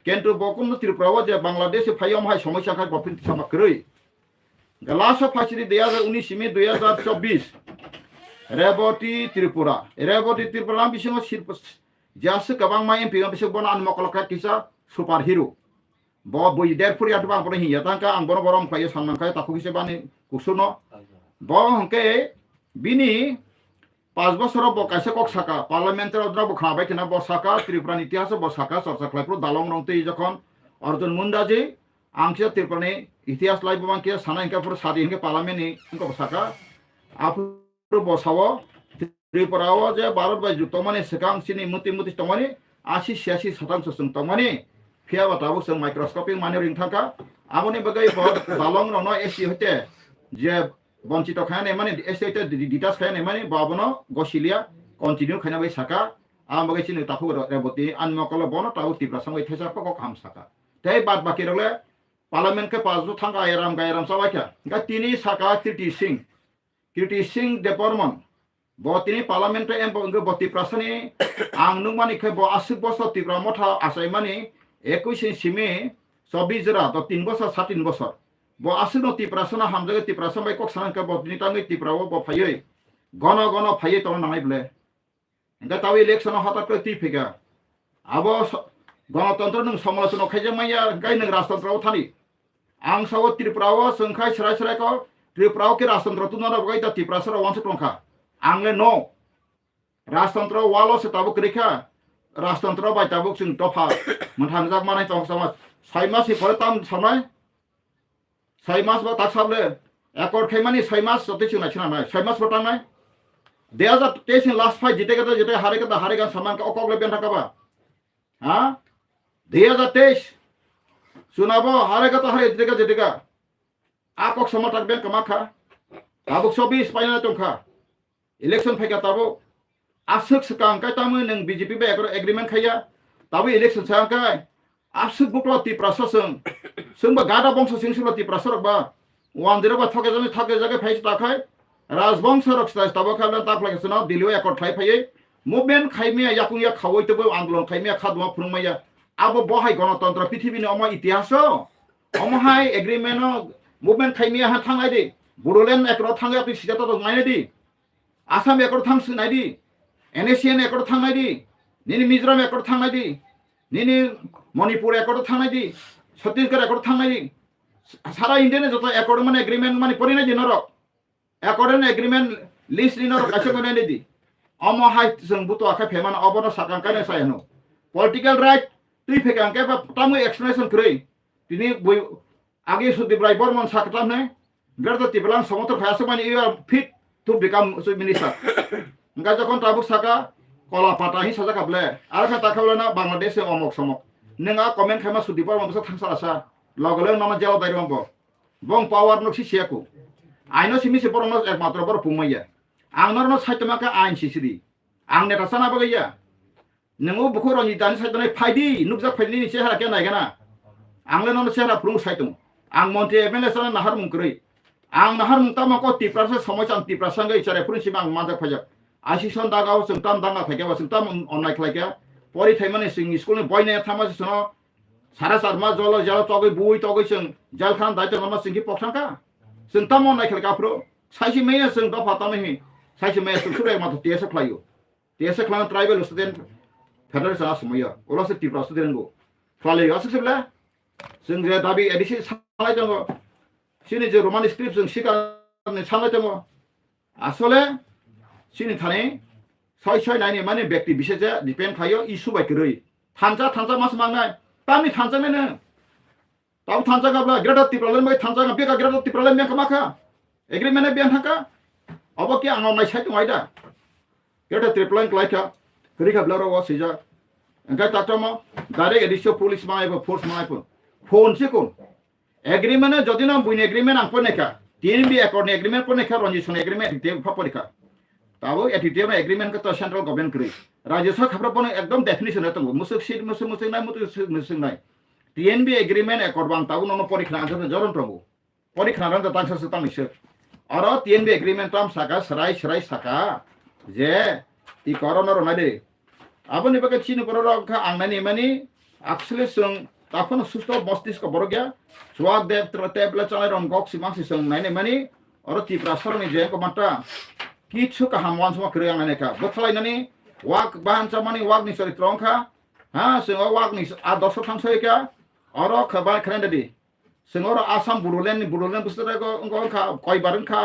কিন্তু বকুন ত্রিপুরা যে বাংলাদেশে ফাইয়ম হাই সমস্যা খাই বপিন সামাকরই গালাস ফাচিরি 2019 সিমি 2024 রেবটি ত্রিপুরা বিসিং শিল্প জাস গবাং মাই এমপি বিসিং বনা আন মকলকা কিসা সুপার হিরো ব বই দেরপুরি আটবা বনে হিয়া তাঙ্কা আং বন বরম ফাইয় সানমান খাই তাকু কিসে বানি কুসুনো ব হংকে বিনি 5 বছর বকাইছে কক Sakha পার্লামেন্টের অদ্রা বখাবাই কিনা ব Sakha ত্রিপুরার ইতিহাস ব Sakha চর্চা খাইপ্রো দালং রংতে যখন অর্জুন মুন্ডাজি আংছে ত্রিপুরানি ইতিহাস লাইব বাংকে সানাইকা পুরো সাদি হিংকে পার্লামেন্টনি ইনকো Sakha আপু বসাও ত্রিপুরাও যে Bharat by যুক্তমানি সেকাং Sini মুতি তমানি 80-86% song তমানি Fiya বাতাবো song microscopic মানে রিং থাকা আমনি বাগাই ব দালং রং এসি হতে যে বঞ্চিত খায়নে মানে এসেতে ডিটাস খায়নে মানে বাবনো গসিলিয়া কন্টিনিউ খায়না বাই Sakha আম বাগাই চিনি তাকু রেবতি আনমকল বনো তাও ত্রিপুরা সঙ্গে থেসা কক খাম Sakha তাই বাদ বাকি রলে পার্লামেন্ট কে পাঁচ থাঙ্গা গায়রাম সবাইকা গা তিনি Sakha কীর্তি সিং দেববর্মন ব তিনি পার্লামেন্ট এম ব ত্রিপুরা সনি আং নুমানি কে ব 80 বছর ত্রিপুরা মথা আসাই মানে 21 সিমে 24 জরা তো 3 বছর 7 বছর ব আসিনো ত্রিপুরা সনা হামজাগে ত্রিপুরা সবাই কক সানকা ব তিনি তাঙ্গি ত্রিপুরা ব ফাইয়ে গণ ফাইয়ে তো নামাই বলে গা তাও ইলেকশন হঠাৎ করে ত্রিফিকা আবো গণতন্ত্র নং সমালোচনা খাইজে মাইয়া গাই নং রাজতন্ত্রও থানি আং সাও ত্রিপুরাও সংখাই সরাই কো ত্রিপুরাও কে রাজতন্ত্র তুনারা বগাই তা ত্রিপুরা সরা ওয়ানস টংখা आंले नो राजतंत्र वालो से ताबुक रेखा राजतंत्र बाय ताबुक सिं दफा मोनथांजाक मानाय तंग समाज 6 मास हिफोर ताम सामनाय 6 मास बा ताकसाबले एकर्ड खायमानि 6 मास सते सिं नायछना नाय 6 मास बटांनाय 2023 लास्ट फाइट जिते हारेगा सामान का अकगले बेन थाकाबा हा 2023 सुनाबो हारेगा तो हारे जितेगा आकक समर्थक बेन कमाखा ताबुक 24 पाइना तंखा इलेक्शन फाइका ताबो आसुक सकां काय तामो नों बीजेपी बे एग्रीमेंट खाया ताबो इलेक्शन साकाय आसुक बुकला त्रिपुरा ससं सोंबा गादा बंश सिंसुला त्रिपुरा सरबा 10 बा थके जगे फाइस ताखाय राजबंश रखस्ता ताबो खाला ताफलायसना दिलियो एकर्ड थाय फायै मुभमेंट खायमिया याकुंया खावैतबो आंदोलन खायमिया खादमा फुरमाया आबो बहाय गणतंत्र पृथ्वीनि अमा इतिहास अमहाय एग्रीमेंट मुभमेंट खायमिया हा थांगाय दे बडोलेण्ड एकर्ड थांगाय आपनि सिजाता दं नायने दि आसाम एकड़ थांनाय दी NACN एकड़ थांनाय दी निनि मिजोराम एकड़ थांनाय दी निनि मणिपुर एकड़ थांनाय दी छत्तीसगढ़ एकड़ थांनाय दी सारा इंडिया ने जतो एकड़ माने एग्रीमेंट माने परिनाय दिनर एकड़ ने एग्रीमेंट लिस्ट दिनर कासे बनाय दी अम हाय जों बुतो आखाय फेमान अबनो साकां काने सायनो पॉलिटिकल राइट तुइ फेकां के तामु एक्सप्लेनेशन क्रय दिनि बय आगे सुदीप राय बर्मन साकताम ने बेरतो तिबलां समथर खायासो माने you are fit to become chief minister nga যখন তাবুক Sakha কলা পাতা হি সাজা কাবলে আর খা তাখাবলে না বাংলাদেশে অমক সমক নেঙা কমেন্ট খাইমা সুদীপর মমসা থাংসা আসা লগলে নামা জেল দাইরম বং পাওয়ার নক্সি সিয়াকু আইনো সিমিসে বরনো একমাত্র বড় পুমাইয়া आंनर न साइतमाका आइन सिसिरि आं नेता साना बगैया नोंगो बुखरनि दानि साइतनाय फाइदि नुकजा फाइदि नि सेहारा के नायगोना आंले न सेहारा फुरुं साइतुं आं मन्त्रि एमएलए साना नाहार मुंक्रै आं नाहार मुंतामाको तिप्रासे समयसान तिप्रासांगै इचारे फुरुंसिम आं माजा फाइजा आसिसन दागाव जोंताम दांगा फाइगा जोंताम अननाय खालायगा परि थाइमाने जोंनि स्कुलनि बयने थामासे सनो सारा सारमा जल जल तगै बुइ तगै जों जालखान दायत नामा सिंगि पखसांका जोंताम अननाय खालायगाफ्रो साइसि मेया जों दा फातामहि साइसि मेया सुसुरे माथो टेसा खालायो टेसा खालाम ट्राइबल स्टुडेन्ट फेडारेसन आसमया ओलासे तिप्रा स्टुडेन्टगो खालायो आसुसेब्ला जों जे दाबि एडिसि साननाय दङ सिनि जे रमान स्क्रिप्ट जों सिगांनि साननाय दङ आसले सिनि थानाय सय नायनि माने व्यक्ति बिसेसे डिपेन्ड थायो इसु बायकरै थानजा मास मांनाय तामनि थानजानायनो ताव थानजागाब्ला ग्रेटर तिप्रलेन बाय थानजागा बेगा ग्रेटर तिप्रलेन मेखा माखा एग्रीमेन्ट बेन थाका अब के आंनाव नायसाय दं आयदा ग्रेटर तिप्रलेन क्लाइका गरिखाब्ला राव सिजा ओंखाय तातमा डाइरेक्ट एडिसि पुलिस मायबो फोर्स मायबो फोन से कोन एग्रीमेंट जदि ना बुइन एग्रीमेंट आं पनेका टीएनबी अकॉर्ड एग्रीमेंट पनेका रंजिसन एग्रीमेंट एटिव फपरिका ताबो एटिव एग्रीमेंट का सेंट्रल गवर्नमेंट करी राज्य सरकार बने एकदम डेफिनेशन है तंगो मुसुक सीट मुसुक नाय टीएनबी एग्रीमेंट अकॉर्ड बां ताबो ननो परिखना आजन जरन तंगो परिखना रन तांसा से तांनिसो और टीएनबी एग्रीमेंट ताम साका सराय साका जे इ कोरोना रो नादे आबनि बके चिनु बरो का आंनानि मानि एक्चुअली जों ताफन सुस्त मस्तिष्क बरगया स्वाग देव टेबल चलाय रम गक सिमांसि जों नायने मानि और तिप्रा सरनि जे को मात्रा किछु का हमवान समा करे आंनाने का बथलायनानि वाक बाहान चामानि वाक नि चरित्रंखा हा जों वाक नि आदर्श थांसयका और खबा खरेन्दि जों और आसाम बुरुलेन बुस्तुखौ अंगखा कय बारनखा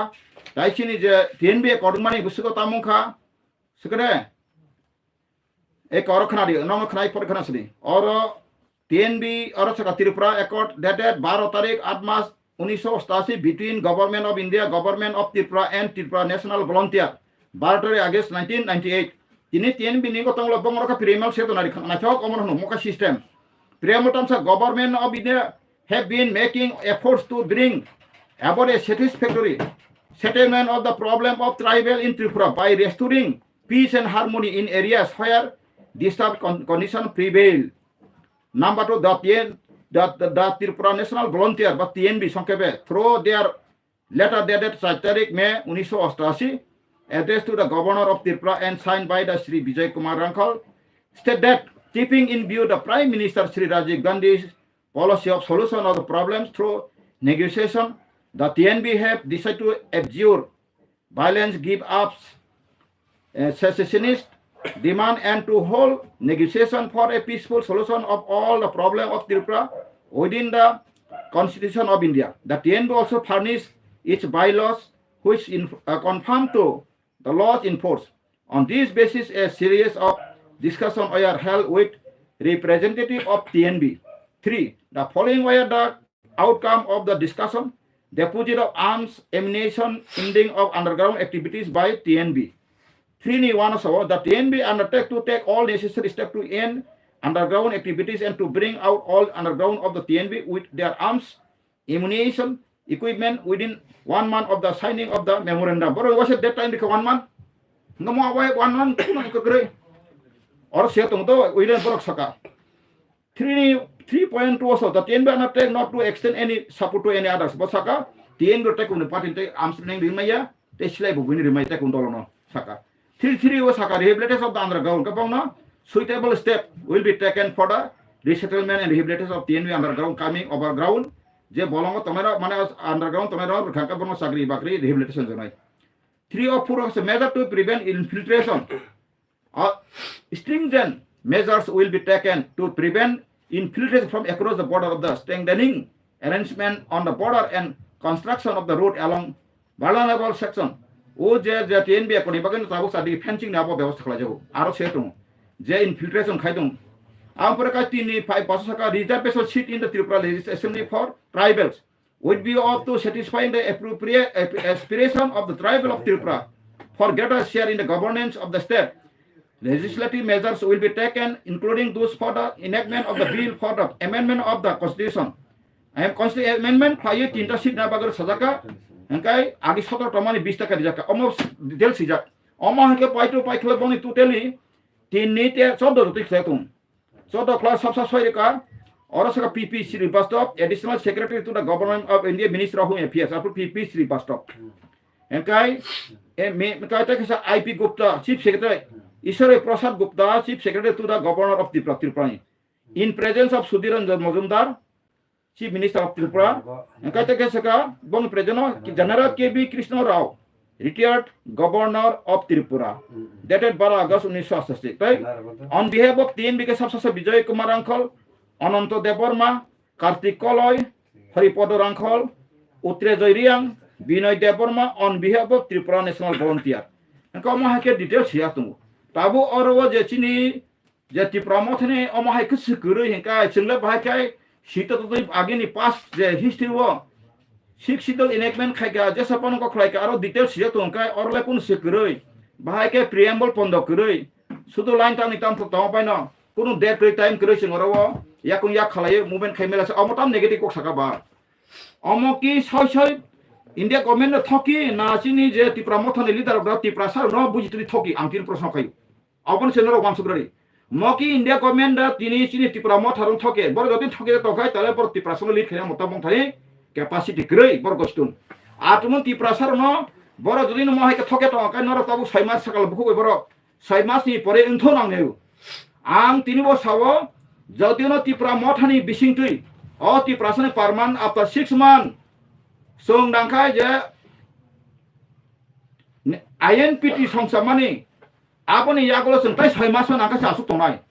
दाइसिनि जे टीएनबी अकॉर्डिंग मानि बुस्तुखौ तामुखा सकरे एक और खनादि नम खनाय पर खनासि और टीएनबी और सका त्रिपुरा अकॉर्ड डेटेड 12 तारीख 8 मार्च 1988 between government of India government of Tripura and Tripura national volunteer 12 अगस्त 1998 तिनि टीएनबी नि गतंग लबंग रका प्रीमियम सेतनारि नाथक अमर हनो मका सिस्टम प्रियमतम सा government of India have been making efforts to bring about a satisfactory settlement of the problem of tribal in Tripura by restoring peace and harmony in areas where disturbed conditions prevail. Number 2, the Tripura National Volunteer, but TNB Sankebe, through their letter dated Saturday, May 1988, addressed to the Governor of Tripura and signed by the Sri Vijay Kumar Rankal, state that keeping in view the Prime Minister Sri Rajiv Gandhi's policy of solution of the problems through negotiation, the TNB have decided to abjure violence, give up secessionist demand and to hold negotiation for a peaceful solution of all the problems of Tripura within the Constitution of India. The TNB also furnished its bylaws which conform to the laws in force. On this basis, a series of discussions were held with representatives of TNB. 3. The following were the outcome of the discussion: deposit of arms, ammunition, ending of underground activities by TNB. 3. The TNB undertake to take all necessary steps to end underground activities and to bring out all underground of the TNB with their arms, ammunition, equipment within 1 month of the signing of the memorandum. But was it that time because 1 month? No more 1 month. Or within Saka. 3.2 also, the TNB undertake not to extend any support to any others. But Saka, TNB take on the party take arms training Rimaya, they slave win Rimay take on Dolono. Saka. 3 was Saka, rehabilitation of the underground. Kapona, suitable step will be taken for the resettlement and rehabilitation of TNB underground coming overground. Je Bolongo Tomera, Mana underground Tomera, Kankabono Sagri Bakri, rehabilitation zone. 3 or 4 was a measure to prevent infiltration. Stringent measures will be taken to prevent infiltration from across the border of the strengthening arrangement on the border and construction of the road along vulnerable section. O je TNB akoni bagan tabu sadi fencing nabo ব্যবস্থা kala jabu aro setung je infiltration khaidung ampore ka tini 5 pasaka reservation seat in the Tripura Legislative Assembly for tribals would be up to satisfying the appropriate aspiration of the tribal of Tripura for greater share in the governance of the state. Legislative measures will be taken, including those for the enactment of the bill for the amendment of the Constitution. I am Constitution amendment for you tinta seat na bagar sajaka. Engkai agi 17 tomani 20 taka dijaka. Almost detail sijak. Oma hake paito paikhle boni tuteli tinni te 14 jotik setum. 14 class sabsa soireka और सका PP Sri Bastop, additional secretary to the government of India, Minister of Home Affairs, up to PP Sri Bastop. Engkai take IP Gupta, Chief Secretary Ishore Prasad Gupta, Chief Secretary to the Governor of Tripura, in presence of Sudhiranjan Mazumdar, Chief Minister of Tripura, and Katakasaka, Bon President, General KB Krishna Rao, retired Governor of Tripura, dated 12 August 1988. On behalf of TNB Sabsa Vijay Kumar Uncle, Ananto DEBBARMA, Kartik Koloy, Haripodo Rangkol, Utre Joyriang, Binoy DEBBARMA on behalf of Tripura National Volunteer. Engkau mau haket detail siapa tunggu. Tabu orang je sini jadi promote ni orang hai kesekuru hingga cengle bahakai sita tu agi ni pas je history wo. Six seatal enactment kaya jasa pun kau kelai karo detail siapa tunggu kai orang lepun sekuru. Bahakai preamble pondok kuru. Suatu line tang nitam tu tahu apa na. Kuno date pre time kuru singora wo. Ya kun ya kelai movement kaya melas. Amo tam negatif kok sakabar. Amo ki soy India government thoki na sini je TIPRA MOTHA ni leader of TIPRA sar no bujitri thoki angkin proshno kayu. Apun senero wamsugrari. Moki India government tini sini TIPRA MOTHA rung thoke. Bor jodi thoke tokai tale por TIPRA solo lead khaya mota bong thani capacity grei bor gostun. Atumun TIPRA sar no bor jodi no mohai ke thoke tokai noro tabu 6 mas sakal buku bor 6 mas ni pore untho nang neu. Ang tini bo sawo jodi no TIPRA MOTHA ni bising tui. O TIPRA sane permanent after 6 months. Song dangkai je INPT songsamani apa ni ya kalau sentai 6 mas nangka asuk tonai.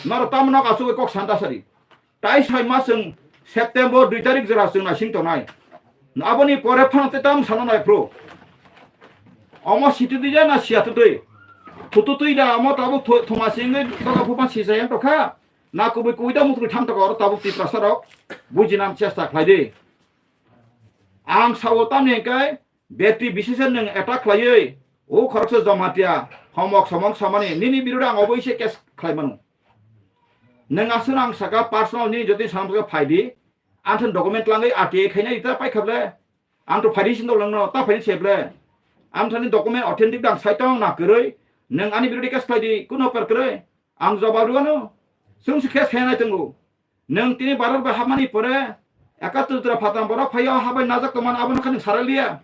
Nara tamu nak asuk kok santasari. Tai 6 mas September 2 tarik jera sung nasing tonai. Apa ni pore phan tetam sanonai pro. Amo situ dija na siatu doi. Tutu tu ida amo tabu thomasing toka pupan sisayang toka. Na kubi kuida mutu tham toka oro tabu TIPRA sarok bujinam chesta khlaide. Ang sawotam ni kai battery bisisen nang attack khlaioi o khorokse jamatia homok samong samani nini biruda ang oboise kes khlaimanu nang asunang saka personal ni joti samsga phaidi anthon document langai ati khaina ita pai khable ang to phaidi sin dolangno ta phaidi seble am thani document authentic dang saitong na koroi nang ani biruda kes phaidi kuno per koroi ang jabaruano sung kes khaina tengu nang tini barar ba hamani pore Ekatur fatam borok phayo habai najak toman abon khaning saralia.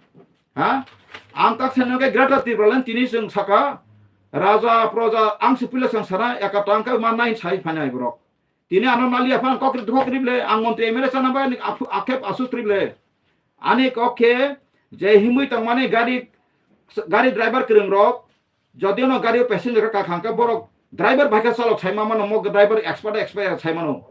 Ha? Angtak senoge greater TIPRA tini sung Sakha raja proja ang sipila sang sara ekatangka manai sai phanai borok. Tini anomalia phan kokri dhokrible ang montri emele sana ba ni akhep asustrible. Ani kokhe je himui tangmane gari driver kireng rok jodio no gari passenger ka khangka borok driver bhaka salok sai mamano mo driver expert sai mano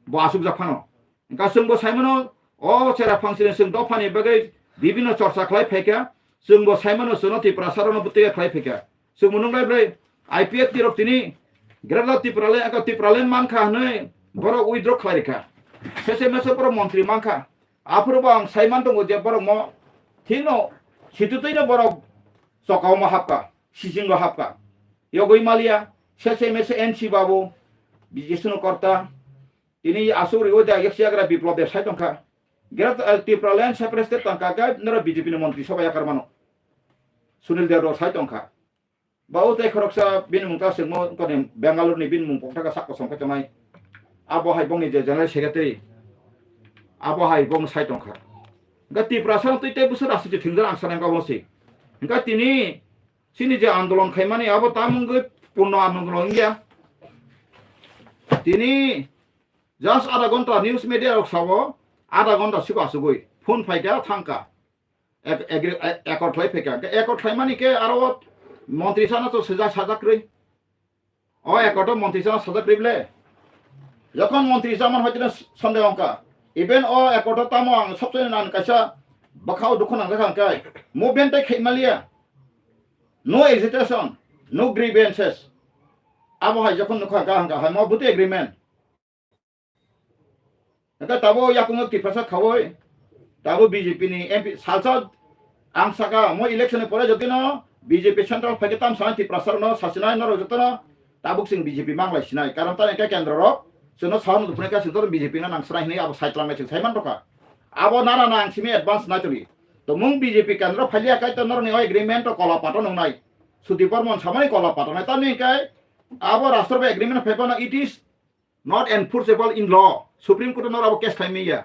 bo asuk japhano. Kasungbo Simon o cera function sung dofani bagai bibino chorsa khlai pheka sungbo Simon suno TIPRA sarono butte khlai pheka sung munung lai bre IPF tirok tini grada TIPRA le aka TIPRA le mankha nei boro withdraw khlai ka sese mese pro mantri mankha apro bang Simon to je boro mo thino situtoi no boro sokau ma hapka sising go hapka yogoi malia sese mese NC babu bijisuno korta ini asuri oda yaksiagra biplop desai tongka gerat TIPRA land separate tongka ga nora BJP ni mantri sobaya karmano Sunil Deodor sai tongka bau te khoroksa bin mungta sengmo kone Bangalore ni bin mung pokta ka sakko songka tonai abo hai bong ni je general secretary abo hai bong sai tongka ga TIPRA sang tuite busur asu je thingdar angsana ka bosi ga tini sini je andolon khaimani abo tamung purno andolon gya tini Just ada gonta news media rok sabo ada gonta siko asugoi phone phaika thangka ekor thlai phaika ekor thlai mani ke aro মন্ত্রী সানা তো সেজা সাজা করে ও একটা মন্ত্রী সানা সাজা করিবলে যখন মন্ত্রী জামান হইতে সন্দেহ অঙ্কা ইভেন ও একটা তামো আং সবচেয়ে নান কাইসা বাখাও দুখন আং জাখান কাই মুভমেন্ট তে খেমালিয়া নো এজিটেশন নো গ্রিভেন্সেস আবো হাই যখন নখা গা হাঙ্গা হাই মো বুতে এগ্রিমেন্ট এটা তাবো ইয়াকুনো টিপাসা খাওই তাবো বিজেপি নি এমপি সালসা আং সাকা মো ইলেকশনে পরে যদি ন BJP Central Pakitam Santi Prasarno Sasinai Noro Jotana Tabuk Sing BJP Mangla Sinai Karanta Eka Kendro Suno Sound Puneka Sintor BJP Nang Srai Abo Saitlam Simon Toka Abo Nara Nang Simi Advance Naturi The Mung BJP Kendro Palia Kaita Norni Agreement or Kola Paton Nai Sudipormon Samani Kola Paton Tanikai Abo Rastrobe Agreement Pepana it is not enforceable in law Supreme Court Nor Abo Kes Kaimia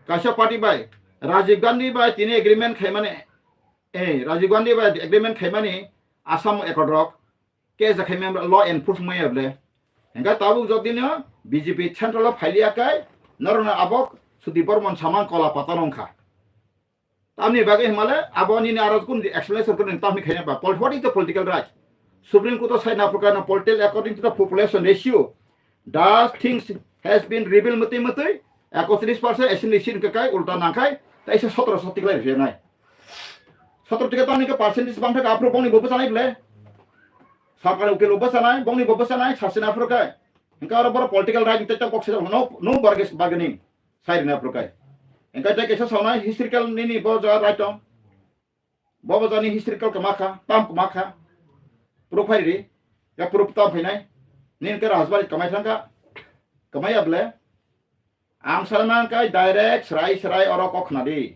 Kasha Party by Rajiv Gandhi by Tini Agreement Kaimane Rajiv Gandhi by agreement khaimani Assam ekodrok ke ja khaimam law enforcement able enga tabu jodino BJP central phailiya kai norona abok Sudipormon saman kola patanongkha tamni bage himale aboni ni arot kun explanation kun tamni khaina ba what is the political right Supreme Court said na prokana political according to the population ratio does things has been revealed mate 31% assembly seat kai ulta nangkai ta isa 17 tiklai renai 17 tiga tani ke percentage bang ka apro bongni bobo sanai ble sarkar uke lobo sanai bongni bobo sanai sasina apro kai engka ora bor political right ta kokse no bargaining side na apro kai engka ta kesa sonai historical nini bo ja right on bobo jani historical kamaka tam kamaka profile ri ya proof tam phainai nin ke rajbari kamai thangka kamai able ang salman kai direct serai ora kokna di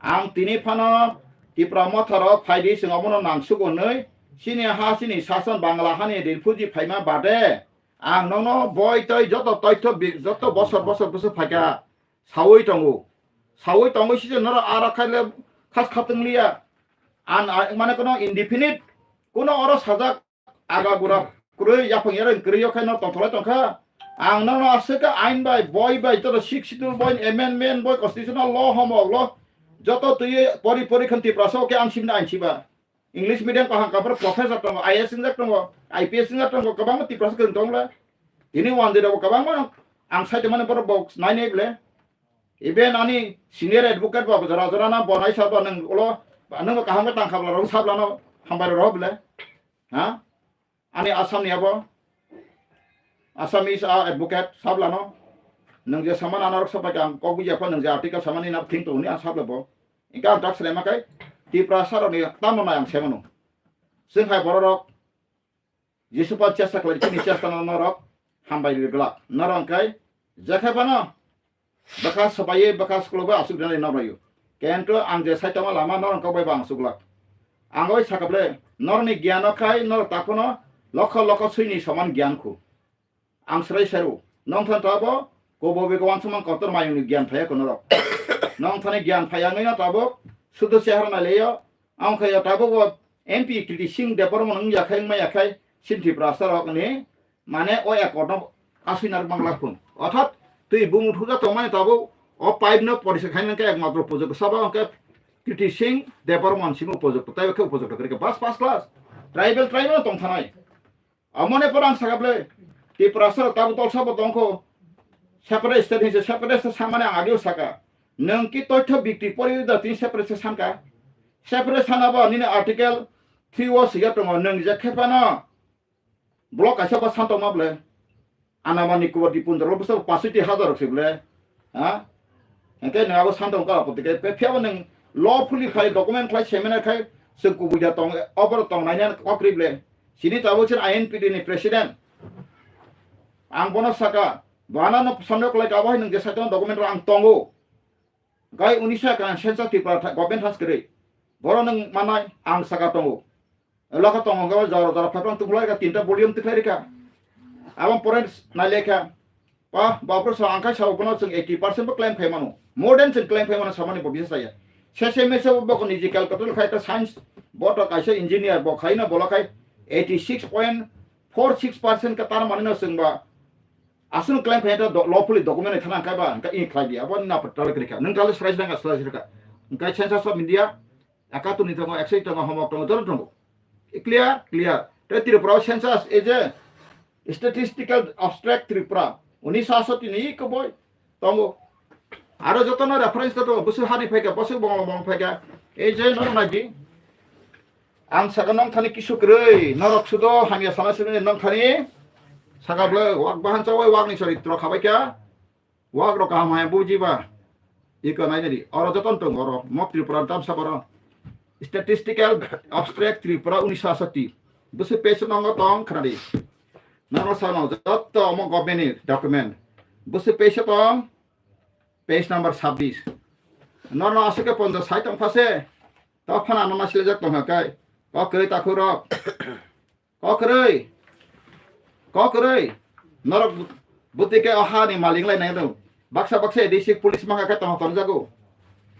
ang tini phano TIPRA MOTHA ro phaidi singomono nangsugo nei sini ha sini sason bangla hani din fuji phaima bade ang nono boy toi joto toitho joto bosor phaika sawoi tongo sije noro ara khaile khas khatunglia an mane kono indefinite kono oro sajak aga gura kuroi yapang yaren kriyo khaino tongtholai tongkha ang nono aseka ain bai boy bai to 62 boy amendment boy constitutional law homo law joto tuye pori khanti praso ke ang simna ain siba english medium ka hangka professor tongo IAS sinjak tongo IPS sinjak tongo kabang ti praso ken tongla ini wande do kabang man ang site mane por box 9 ble even ani senior advocate ba jara na bonai saba nang ulo nang ka hangka tang khabla ro sabla no hambar ro ble ha ani asam ni abo Assamese advocate sabla no nang je saman anarok sabla kang kogu je pa nang je article samani na thing to ni sabla bo ingka tak selema kai TIPRA saro ni tamno na yang semano sing hai borok yesu pa chesta klari ni chesta na norok hambai gla narang kai jakha bana bakas sabaye bakas kloba asuk dana na bayu kento ang je saitama lama narang ko bai bang sugla angoi sakable norni gyano kai nor takono lokho suini saman gyan khu ang serai seru nong than tabo ko bobe ko wansman kotor mayung gyan phaya kono rok nong thane gyan phaya ngai na tabo sudo shehar na leyo ang khaya tabo bo MP kiti sing DEBBARMA nang yakhai ma yakhai sinthi prasar rok ni mane o ekordno asinar bangla khun অর্থাৎ তুই বুমু thuja to mane tabo o pipe no porise khaina ke ekmatro project saba ke kiti sing DEBBARMA sing project tai ke project ke bas class tribal tong thanai amone porang sagable TIPRA sar tabu tol sabo tongko separate state hise separate samane ageu saka nang ki toitho bikti pori da tin separate sanka separate sanaba nini article 3 was ya tong nang je khepana block asa ba santo mable anamani ko di pun ro busa 65,000 sible ha engke nang abo santo ka potike pe phya nang lawfully khai document khai seminar khai sengku buja tong over tong nanya okrible sini tabo chen INPD ni president ang bono saka bana no sandok lai kabai nang jesa ton document ang tongo gai unisa kan sensa TIPRA government has kre boro nang manai ang saka tongo laka tongo ga jara phapang tu bulai ka tinta volume tiklai ka abang porens na leka pa bapro sa angka sa kono chung 80% claim khai manu more than claim khai manu samani bo bisa saya sese mese bo ko niji calculator khai ta science bot kaisa engineer bo khai na bola khai 86.46% ka tar mani na sungba asun claim khai ta lawfully document thana kai ba ka in khai dia abon na patal krika nang kali price dang asla sirka kai sensa so media akatu ni tamo exit tamo homok tamo dor tamo clear te TIPRA census is a statistical abstract TIPRA 1960 ni ko boy tamo aro joto na reference to busu hani phaika busu bong phaika e je no naji ang saganong thani kisukrei norok sudo hamia samasine nang thani sagable wak bahan chawai wak ni charitro khabai kya wak ro kaham hai bujiba iko nai ni oro joton to oro mok TIPRA tam sabara statistical abstract TIPRA 1960 busu page nang tong khradi nang sama joto mo government document busu page tong page number 26 nono asike pondo site tong phase ta phana nona sile jak tong kai ko krei ta khuro ko krei norok butike aha ni maling lai nai do baksa district police maka ka tong jago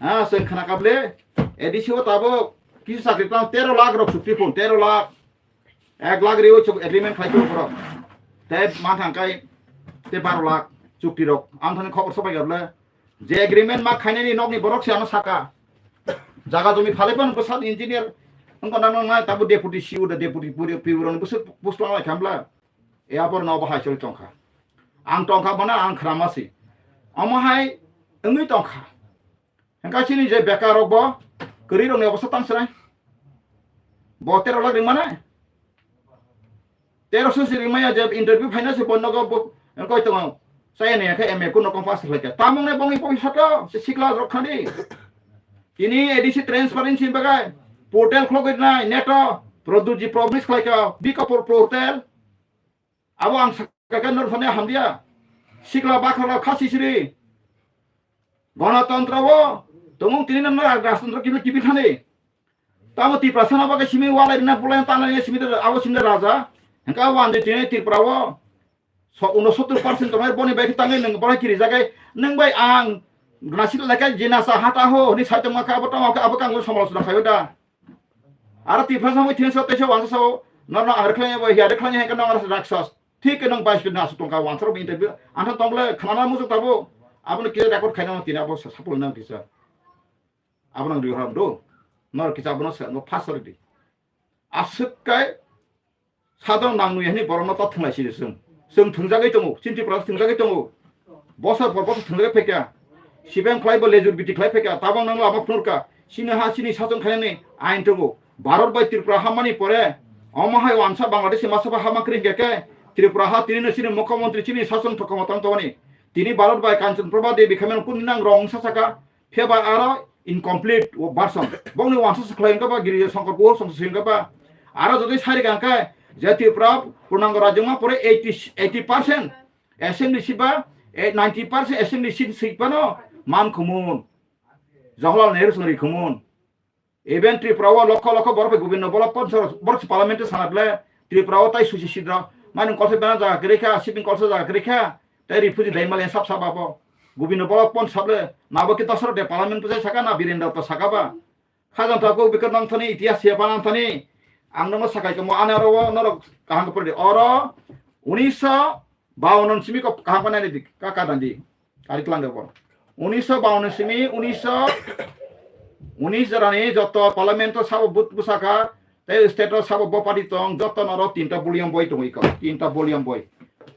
ha sen khana kable edisi o tabo kisu sakri tong 13 lakh rok sukti pun 13 lakh 1 lakh riu chuk agreement khai ko pro te manthang kai te 12 lakh chukti rok am thani khobor sabai gable যে agreement মা খাইনে নি নকনি বরক cyano সাকা জায়গা জমি ফালেপন বসাদ engineer অঙ্ক নানো না তাবো deputy see you দা deputy পিউরন বসে পোস্টলা খামলা এয়াপর নাও বাহাই চল টংখা আং টংখা বানা আং খামাসি amahay ngui tongkha hengka sini je bekar bo keri rong ne obasa tang serai bo 13 lakh ring mana 1300 si ring maya je interview final se bon nogo bo koi tong saya ne ke MA kun nokong pas lek tamong ne bongi poi saka se sikla rok khani ini edisi transparency bagai portal khlogit nai neto produji promise khlaika bikapor portal abo ang sakakan nor phane hamdia sikla bakhala khasi siri গণতন্ত্র তমুক তিনি নম্বর রাজতন্ত্র কিন্তু TV থানে তামো ত্রিপুরা সানা বাকে সিমি ওয়ালাই না বলে তানা সিমি আবো সিমি রাজা হেকা ওয়ান যে তিনি ত্রিপুরাও 69% তোমার বনি বাই তাঙ্গে নং বড় কিরি জায়গায় নং বাই আং নাসিল লাগাই জিনাসা হাতা হো নি সাইতে মাকা আবো তামাকে আবো কাঙ্গো সমালোচনা খায়দা আর ত্রিপুরা সামই তিনি সতেছে ওয়ানসা নন আর খায় বাই হিয়া খায় হেকা নং রাক্ষস ঠিক নং বাইশ না সুতংকা ওয়ানসা ইন্টারভিউ আনথা তংলে খানা মুজুক তাবো আপনি কি রেকর্ড খাইনা তিনা আবো সাপল না কিসা আপনার রিহাম দো নর কিসা আপনা সানো ফাসর দি আসকাই সাদন নাংনু ইয়ানি বরন ত থংলাইছি जों थंजागै दङ चिन्तिफ्रा थंजागै दङ बसर बसर थंजागै फैका सिबें खलायबो लेजुर बिटि खलाय फैका ताबां नांगो आबा फुरका सिनि हा सिनि साजन खायने आइन दङ भारत बाय त्रिपुरा हामानि परे अमहाय वानसा बांग्लादेश मासबा हामाक्रि गेके त्रिपुरा हा तिनि सिनि मुख्यमंत्री चिनि शासन थकमतन तवनि तिनि भारत बाय कांचन प्रभा देवी खामेन कुन नां रं सासाका फेबा आरो इनकमप्लीट व बारसन बंनि वानसा खलायनका बा गिरि शंकर गो संसिनका बा आरो जदि सारि गांका জাতীয় প্রাপ পূর্ণাঙ্গ রাজ্যমা পরে 80% অ্যাসেম্বলি সিবা 90% অ্যাসেম্বলি সিট সিটপানো মান খুমুন জওহরলাল নেহরু সরি খুমুন ইভেন ত্রিপুরাও লক্ষ লক্ষ বরফ গোবিন্দ বল্লভ পন্ত বরফ পার্লামেন্টে সানাবলে ত্রিপুরাও তাই সুচি সিদ্র মানে কলসে বানা জায়গা রেখা শিপিং কলসে জায়গা রেখা তাই রিফিউজি দাইমালে সাব সাবাবো গোবিন্দ বল্লভ পন্ত সাবলে নাবকি তসর দে পার্লামেন্ট পজে সাকা না বীরেন্দ্র তো সাকাবা খাজানতাকো বিকরনান্থনি ইতিহাস সেপানান্থনি आंनो साकाय को आनारो नरो कहां को पड़े और 1952 सिमी को कहां को नाने का दांदी कारिकलांग को 1952 सिमी 1919 जराने जत पार्लियामेंट साब बुत बुसाका ते स्टेट साब बपाटी तंग जत नरो तीनटा वॉल्यूम बय तो इको तीनटा वॉल्यूम बय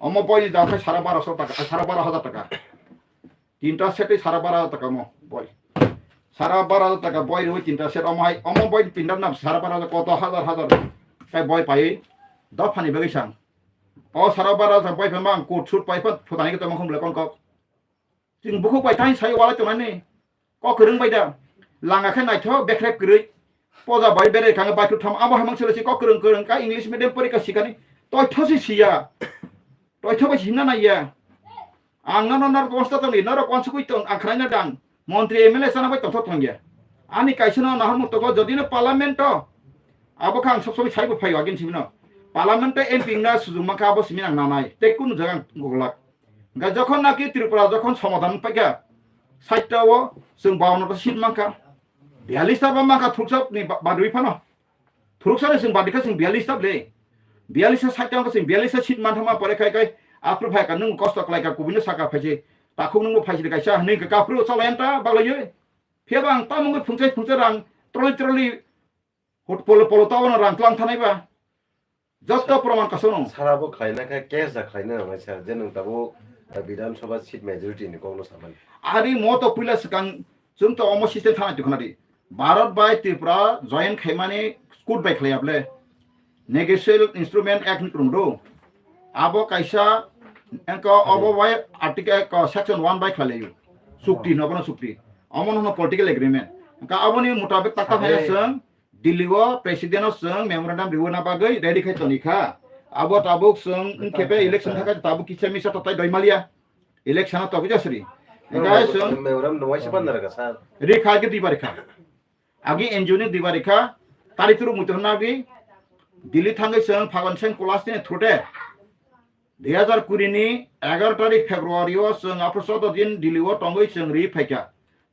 अमो बय दाखा 1250 টাকা 12500 টাকা तीनटा सेट 12500 টাকা मो बय 12,000 টাকা বই রই তিনটা সেট আমাই অম বই পিন্ডার নাম 12,000 কত হাজার হাজার কাই বই পাই দ ফানি বেগিসাং অ 12,000 বই ফেমাং কোট সুট পাই ফত ফতানি কে তমং খমলে কোন ক जिं बुखौ बाय थाइ साय वाला तमाने क गोरों बायदा लांगाखै नायथ बेख्रेब गरै पजा बाय बेरे खांग बायथु थाम आबा हामं सोलसि क गोरों गोरों का इंग्लिश मीडियम परीक्षा सिखानि तय थसि सिया तय थबाय सिना नाया आंना नर अवस्था तंनि नर कोनसु कुइतों आखरायना दां मंत्री एमएलए साना बाय तथ थंगिया आनि काइसनो नाहर मुतको जदिनो पार्लियामेंट आबो खां सब सब साइबो फायो आगिन सिमिनो पार्लियामेंट एमपी ना सुजुमाखा आबो सिमिनां नानाय तेकुन जगां गगलाक गा जखन नाकि त्रिपुरा जखन समाधान पाइगा साइटाव जों 52 सीट माखा 42 ता माखा थुकसाबनि बादुइ फानो थुकसाने जों बादिखा जों 42 ता ले 42 साइटाव जों 42 सीट मानथामा परेखाय गाय आफ्रु फायका नों कष्ट खालायका गुबिनो साका फायजे ताखौ नोंबो फायजे गायसा नै गाफ्रु चलायनता बागलायो फेबां तामंगै फुंसे रां ट्रलि हट पलो पलो तावन रां क्लां थानायबा जस्ट प्रमाण कासनो साराबो खायनाखा केस जा खायना मानसिया जे नोंताबो विधानसभा सीट मेजॉरिटी नि कोनो सामान आरि मत पुला सकां जों तो अम सिस्टेम थाना दिखनादि भारत बाय त्रिपुरा जॉइन खायमाने स्कुट बाय खलायाबले नेगोशिएबल इंस्ट्रूमेंट एक्ट निक्रमदो आबो कायसा एंको अबो बाय आर्टिकल सेक्शन 1 बाय खलायो सुक्ति नबना सुक्ति अमन न पॉलिटिकल एग्रीमेंट का अबनि मुताबिक ताका भायसं दिल्लीओ प्रेसिडेंट जों मेमोरेंडम रिवना बागै रेडी खायतनिखा आबो ताबुक जों केबे इलेक्शन थाका ताबु किसे मिसा तताय दयमालिया इलेक्शन तबु जासरि गाय जों मेमोरेंडम नवाइसे बन्दरका सार रेखा के दिबारिखा आगे एनजिओ ने दिबारिखा तारिखरु मुतहनाबि दिल्ली थांगै जों फागन सें क्लासनि थ्रुटे 2020 नि 11 तारिख फेब्रुवारिओ जों आप्रसद दिन दिल्लीओ तंगै जों रि फायका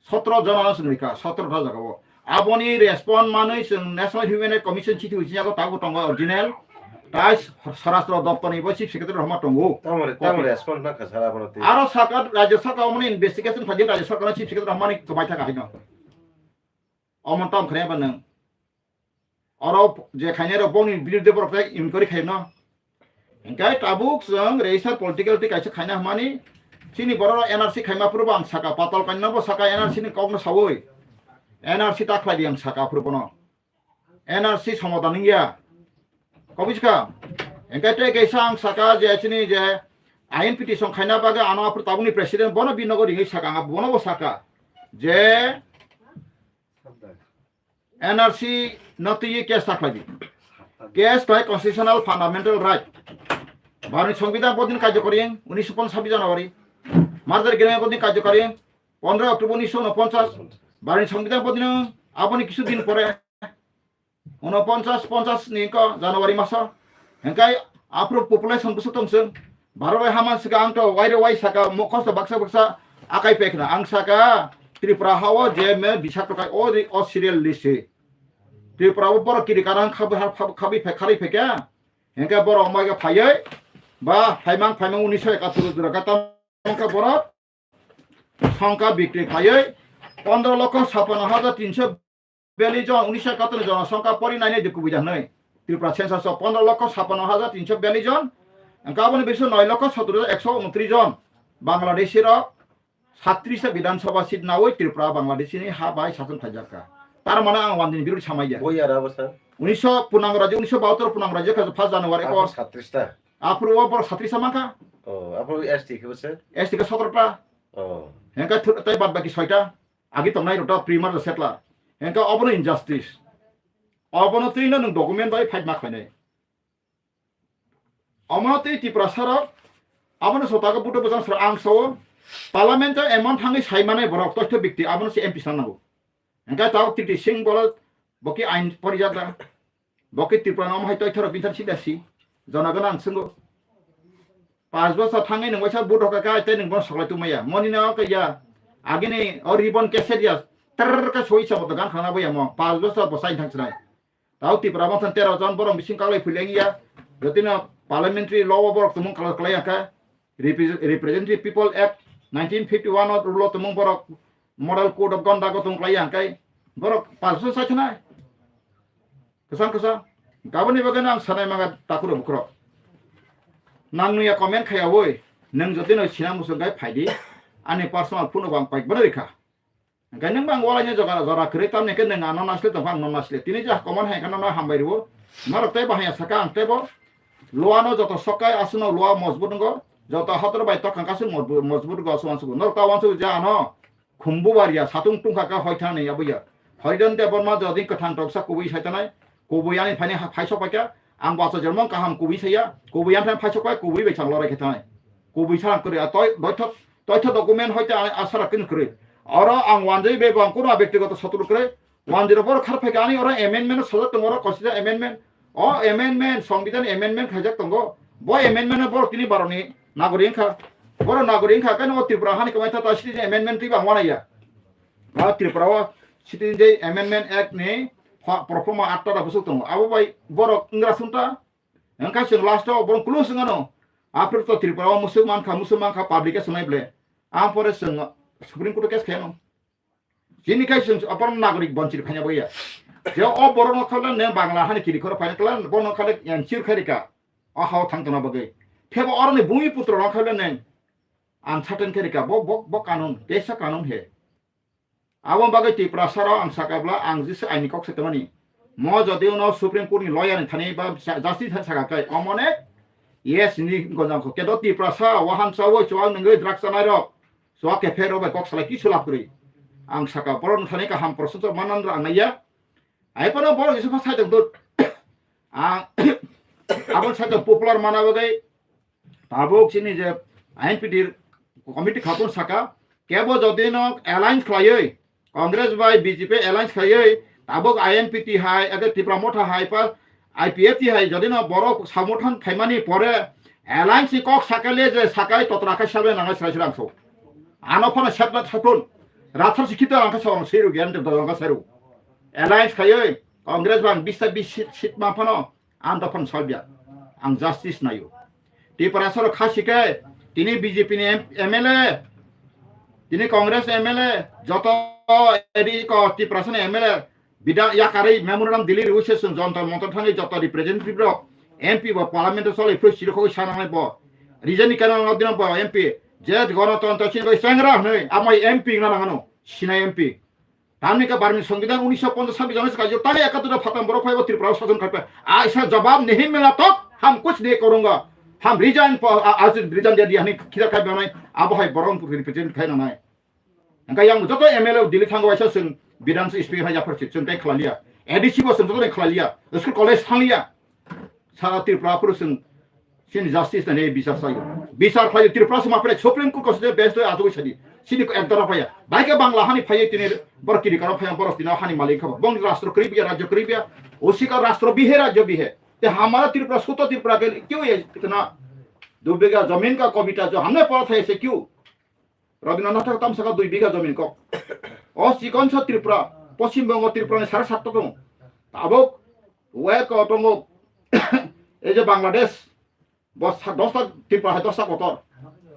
17 जना जों रिखा 17 था जागाव आबोनि रेस्पन्स मानै जों नेशनल ह्यूमन राइट कमिशन चिठी उजियागो तागो तंगो ओरिजिनल तास स्वराष्ट्र दप्तरनि चिफ सेक्रेटारि रहमा तंगो ताम रेस्पन्स ना खसारा बनते आरो सरकार राज्य सरकार माने इन्वेस्टिगेशन फादि राज्य सरकार चिफ सेक्रेटारि रहमानि कमाय थाका हैनो अमन ताम खने बन अरो जे खायने रो बंनि बिरुद्ध बरफाय इनक्वायरि खायनो इंकाय ताबुक जों रेसार पॉलिटिकल ति कायसे खायना हमानि sini boro NRC khaima purbo ang saka patol kanna bo saka NRC ni kogno sawoi NRC taklai di ang saka purbo no NRC সমাধান গিয়া কবিসকা এঙ্কাতে কেসাং সাকা যে চিনি যে আইন পিটিশন খাইনা বাগে আনো আপর তাবুনি প্রেসিডেন্ট বনো বিনগর রিঙ্গি সাকা আ বনো বো সাকা যে এনআরসি নতি কেস থাকলাবি কেস ক্লাই কনস্টিটিউশনাল ফান্ডামেন্টাল রাইট ভারত সংবিধান পদিন কার্যকরী 1926 জানুয়ারি মার্জার গেলে পদিন কার্যকরী 15 অক্টোবর 1949 ভারত সংবিধান পদিন আপনি কিছুদিন পরে 49 ni ko Januari masa hengkai apro population busu tongsen baroy haman sika angto waire wai saka mokos baksa akai pekna ang saka Tripura hawa je me bisakto kai o serial list Tripura bor kiri karang khabi khari pekya hengkai bor omaga phayai ba phaimang 1971 dura kata mongka bor সংখ্যা বিক্রি phayai 15,56,300 বেলিজন 1971 জনসংখ্যা পরিনাইনে দেখুবিজা নাই Tripura census 15,56,300 বেলিজন গাবনি বেশি 9,17,129 জন বাংলাদেশের 37 বিধানসভা seat নাওই Tripura বাংলাদেশিনি Ha by শাসন খাজাকা তার মানে আং ওয়ানদিন বিরুদ্ধ সামাইয়া বই আর অবস্থা 1900 পূর্ণাঙ্গ রাজ্য 1972 পূর্ণাঙ্গ রাজ্য 1 জানুয়ারি 37টা আপরো বড় 37 মাকা ও আপরো এসটি কি বলছে এসটি কে 17টা ও হেঙ্কা তাই বাদ বাকি 6টা আগে তো নাই রটা প্রিমার settler Engkau apa injustice? Apa nanti ini nung dokumen bayi fight mak mana? Apa nanti di prasarap? Apa nanti sotaga butuh besar serang sawo? Parliamentary emang thangi say mana borok toh bukti? Apa nanti MP sana bu? Engkau tahu titik sing bola baki ain perijaga, baki Tripura nama hai toh itu pintar sih si, jangan gan senggo. Pas besar thangi nung besar butuh kakak itu nung besar soalnya tu maya. Moni nama kaya, agi ni or ribbon keset dia. Terka soi sama dengan kerana apa ya mau pas besar bosain thang senai. Tahu ti perawan tera jon borong bising kalau pulengi ya. Jadi na parliamentary law borok tumung kalau kelaya ka representative people act 1951 or rule tumung borok model code of conduct tumung kelaya kai borok pas besar senai. Kesan kabani bagan ang sanai maga takuro bukro. Nang nuya komen kaya woi. Nang jadi na sinam musugai faidi. Ane personal puno bang paik benerika. Ganang bang walanya jora kereta nih kan dengan non asli tentang non asli. Tini jah koman hai karena hambai ribu. Marok teh bahaya sekarang teh bo. Luano joto sokai asuno lua mosbut ngo. Joto hator bayi tok angkasun mosbut ngo asuan suku. Nor tawan suku jah ano. Kumbu waria satung tung kakak hoitan nih abu ya. Haridhan DEBBARMA jadi ketang toksa kubi saitanai. Kubuyan ini fani faisok pakai. Ang bahasa Jerman kaham kubi saya. Kubuyan fani faisok pakai kubi becang lore ketanai. Kubi salah kiri. Toy dokumen hoitan asal kin kiri. Orang ang wanjai bebang kuno ব্যক্তিগত শত্রু করে wanjir বড় খারাপ ফেকে আনি ওরা amendment সদা তোমার consider amendment ও amendment সংবিধান amendment খাজাক তঙ্গ বয় amendment বড় তিনি বারনি নাগরিক খা বড় নাগরিক খা কেন ত্রিপুরা হানি কমাইতা তাসি যে amendment টি বাংলাইয়া আর ত্রিপুরা সিটি যে amendment act নে প্রফর্মা 8টা বসু তঙ্গ আবু ভাই বড় ইংরাসুনটা এনকা সিং লাস্ট বড় ক্লোজ ngano আপর তো ত্রিপুরা মুসলমান খা পাবলিকে শুনাইবলে আম পরে song Supreme Court case kaya no. Jini kai sung apar nagorik bancir kanya boya. Jauh oh boron okalan ne Bangla hani kiri kora panen kalan boron okalan yang cir karika. Oh hau thang tona bagai. Tebo orang ne bumi putra okalan ne uncertain karika bo kanun desa kanun he. Awam bagai ti prasara ang sakabla ang jis aini kok setemani. Mo jadi no Supreme Court ni lawyer ni thani ba justice sakakai omone. Yes ni gonjang ko kedo ti prasa wahan sawo chuang ngai draksanai ro. Soal kefero be kok selagi sulap kuri, ang saka poron thani ka ham prosesor manandra angaya, ay pano poron isu pasai jengdut, ang abon satu popular mana bagai, tabuk sini je INPD komite khatun saka, kebo jadi no alliance klayai, Congress by BJP alliance klayai, tabuk INPD hai, agar Tripura MOTHA hai pas, IPFT hai, jadi no borok samutan kaimani pore, alliance si kok sakale je sakai totrakai sabe nangai serang so. Ano pun siapa sapun, rata kita angkat seorang seru, gian tu angkat seru. Alliance kaya, Congress bang bisa sit mana pun, anda pun solvia, ang justice na yo. Di perasaan khas ikai, tini BJP ni MLA, tini Congress MLA, joto edi ko di perasaan MLA, bidang ya kari memorandum delivery wishes jontor montor thani joto representative MP ba parliament sole free sirko sana hai bo. Reason ikan orang orang MP যে গণতন্ত্র ছিল সেংরা হই আমায় MP না লাগানো সিনা MP हमने का बारे में संविधान 1950 में का जो ताले एकत्र फतम बरो फाइव त्रिपुरा शासन करते ऐसा जवाब नहीं मिला तो हम कुछ नहीं करूंगा हम रिजाइन आज रिजाइन दे दिया नहीं किधर का बनाए अब है बरम रिप्रेजेंट खाना नहीं इनका yang जो तो एमएलए दिल्ली थांगो ऐसा सुन विधान से स्पीकर या पर सुन तय खला लिया एडीसी को सुन तो खला लिया उसको कॉलेज थांग लिया सारा त्रिपुरा पर सुन सिन जस्टिस ने बिचार खाली त्रिपुरा से मापरे सुप्रीम कोर्ट को बेस्ट आज को छदी सिनी को एक तरफ है बाइक बांग्ला हानि फाये तिने बर किरी करा फाया बरस दिना हानि मालिक खबर बंग राष्ट्र करीबिया राज्य करीबिया उसी का राष्ट्र भी है राज्य भी है ते हमारा त्रिपुरा सुतो त्रिपुरा के क्यों ये इतना 2 बीघा जमीन का कविता जो हमने पढ़ा था ऐसे क्यों रविन्द्रनाथ का तमसा का 2 बीघा जमीन को और सिकन सा त्रिपुरा पश्चिम बंग त्रिपुरा ने 7.5 तो अब वे को तो ये जो बांग्लादेश बस 10 त्रिपुरा है 10 कोतर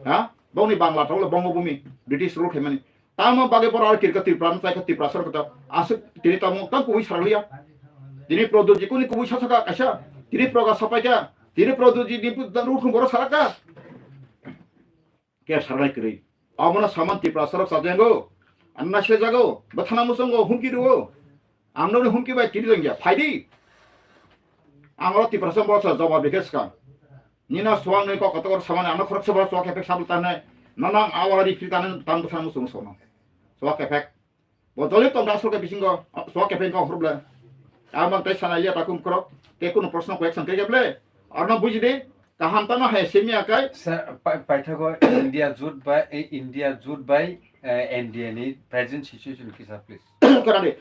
हां बंगनी बांग्ला तो बंगभूमि ब्रिटिश रूल है माने ताम बागे पर किरका त्रिपुरा में साइका त्रिपुरा सर को आस तिनी ताम तक कोई सरलिया तिनी प्रदोजी को कोई ससका कैसा तिनी प्रगा सपाय क्या तिनी प्रदोजी दिपु रूट को बरो सरका के सरलाई करी आमना सामान त्रिपुरा सर साजेंगो अन्ना से जागो बथाना मुसंगो हुमकी दो आमनो ने हुमकी बाय किरी जंगिया फाइदी आमरो त्रिपुरा सर बरो जवाब बेकेस का Nina suang ni kok kategori sama ni, anak korek sebelah suak efek sabut tanah, nanang awal di kita ni tan besar musuh sama, suak efek. Botolnya tom dasar ke bising ko, suak efek kau problem. Abang tes sana lihat aku kerok, tekun personal collection kerja beli. Arna buji deh, kaham tanah hai semi akai. Paitha ko India jut by India ni present situation kisa please. Kerana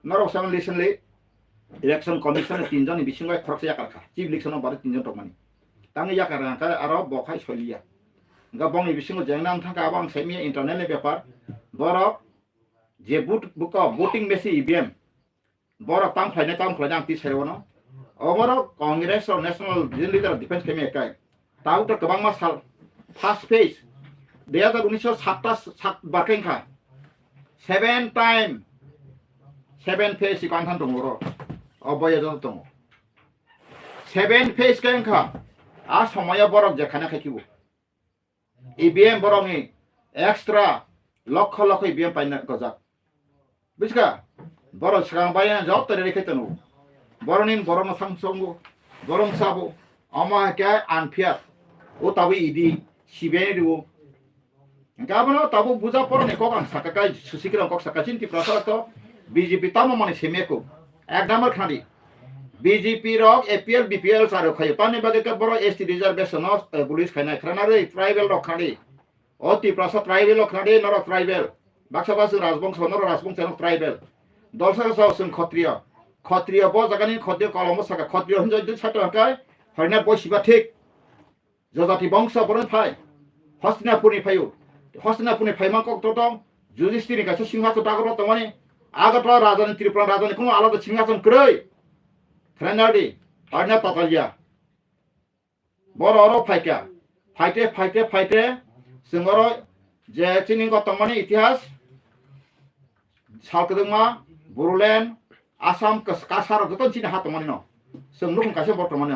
narok sama listen le. Election Commission 3 জন বিশিঙ্গ খরচ ইয়াকারখা chief election বারে 3 জন টকমানি তাঙ্গে ইয়াকারখা আরো বখাই সলিয়া গবংনি বিশিঙ্গ জেংনাং থাকা আবাং semi internet ব্যাপার বড় যে বুক voting machine EVM বড় কাম খাইনা আংতি সেরবনো অমর কংগ্রেস আর national leader defence কেমি একাই তাও তো গবাং মা সাল ফার্স্ট ফেজ 2019 বারকেংখা 7 ফেজ সিকান্থান দংरो অবয় দং 7 ফেজ কেংখা আ সময় বরক যেখানে খাইকিব EVM বরংনি extra lakh lakh EVM পাইনা গজা বুঝকা বড় সাং বাইনা জব তরে রেখাইতনো বরনিন বরন সাংসঙ্গো বরং সাবো আমা কে আনফিয়ার ও তাবি ইদি সিবেনি দিও গাবনো তাবো বুজা পরনে কক আং সাকাকাই সুসিকিরং কক সাকাচিন তি প্রসারত বিজেপি তামো মানে সেমেকো এক নাম্বার খাঁড়ি বিজেপি রক এপিএল বিপিএল সারো খাই পানি বাগে কে বড় এসটি রিজার্ভেশন পুলিশ খাইনা খানারে ট্রাইবেল রক খাঁড়ি অতি প্রসাদ ট্রাইবেল রক খাঁড়ি নরক ট্রাইবেল বাক্সাবাসু রাজবংশ নর রাজবংশ ট্রাইবেল দলসা সাউসুন ক্ষত্রিয় ক্ষত্রিয় ব জাগানি ক্ষত্রিয় কলম সাকা ক্ষত্রিয় হিনজয় ছাত্র হাকাই হরিনা বইসিবা ঠিক জজাতি বংশ বরন ফাই হস্তিনাপুরনি ফাইও হস্তিনাপুরনি ফাইমা কক তো যুধিষ্ঠির কাছে সিংহাসন টাগর তো মানে আগত রাজধানী ত্রিপুরা রাজধানী কোনো আলাদা সিংহাসন ক্রয় খেলানাডি পারনা তাতালিয়া বড় অর ফাইকা ফাইটে जोंगर जे चिनि गतमानि इतिहास सालकदमा बरोलेण्ड आसाम कासार जतन चिनि हातमानि न जों लुखुं कासे बर्तमानि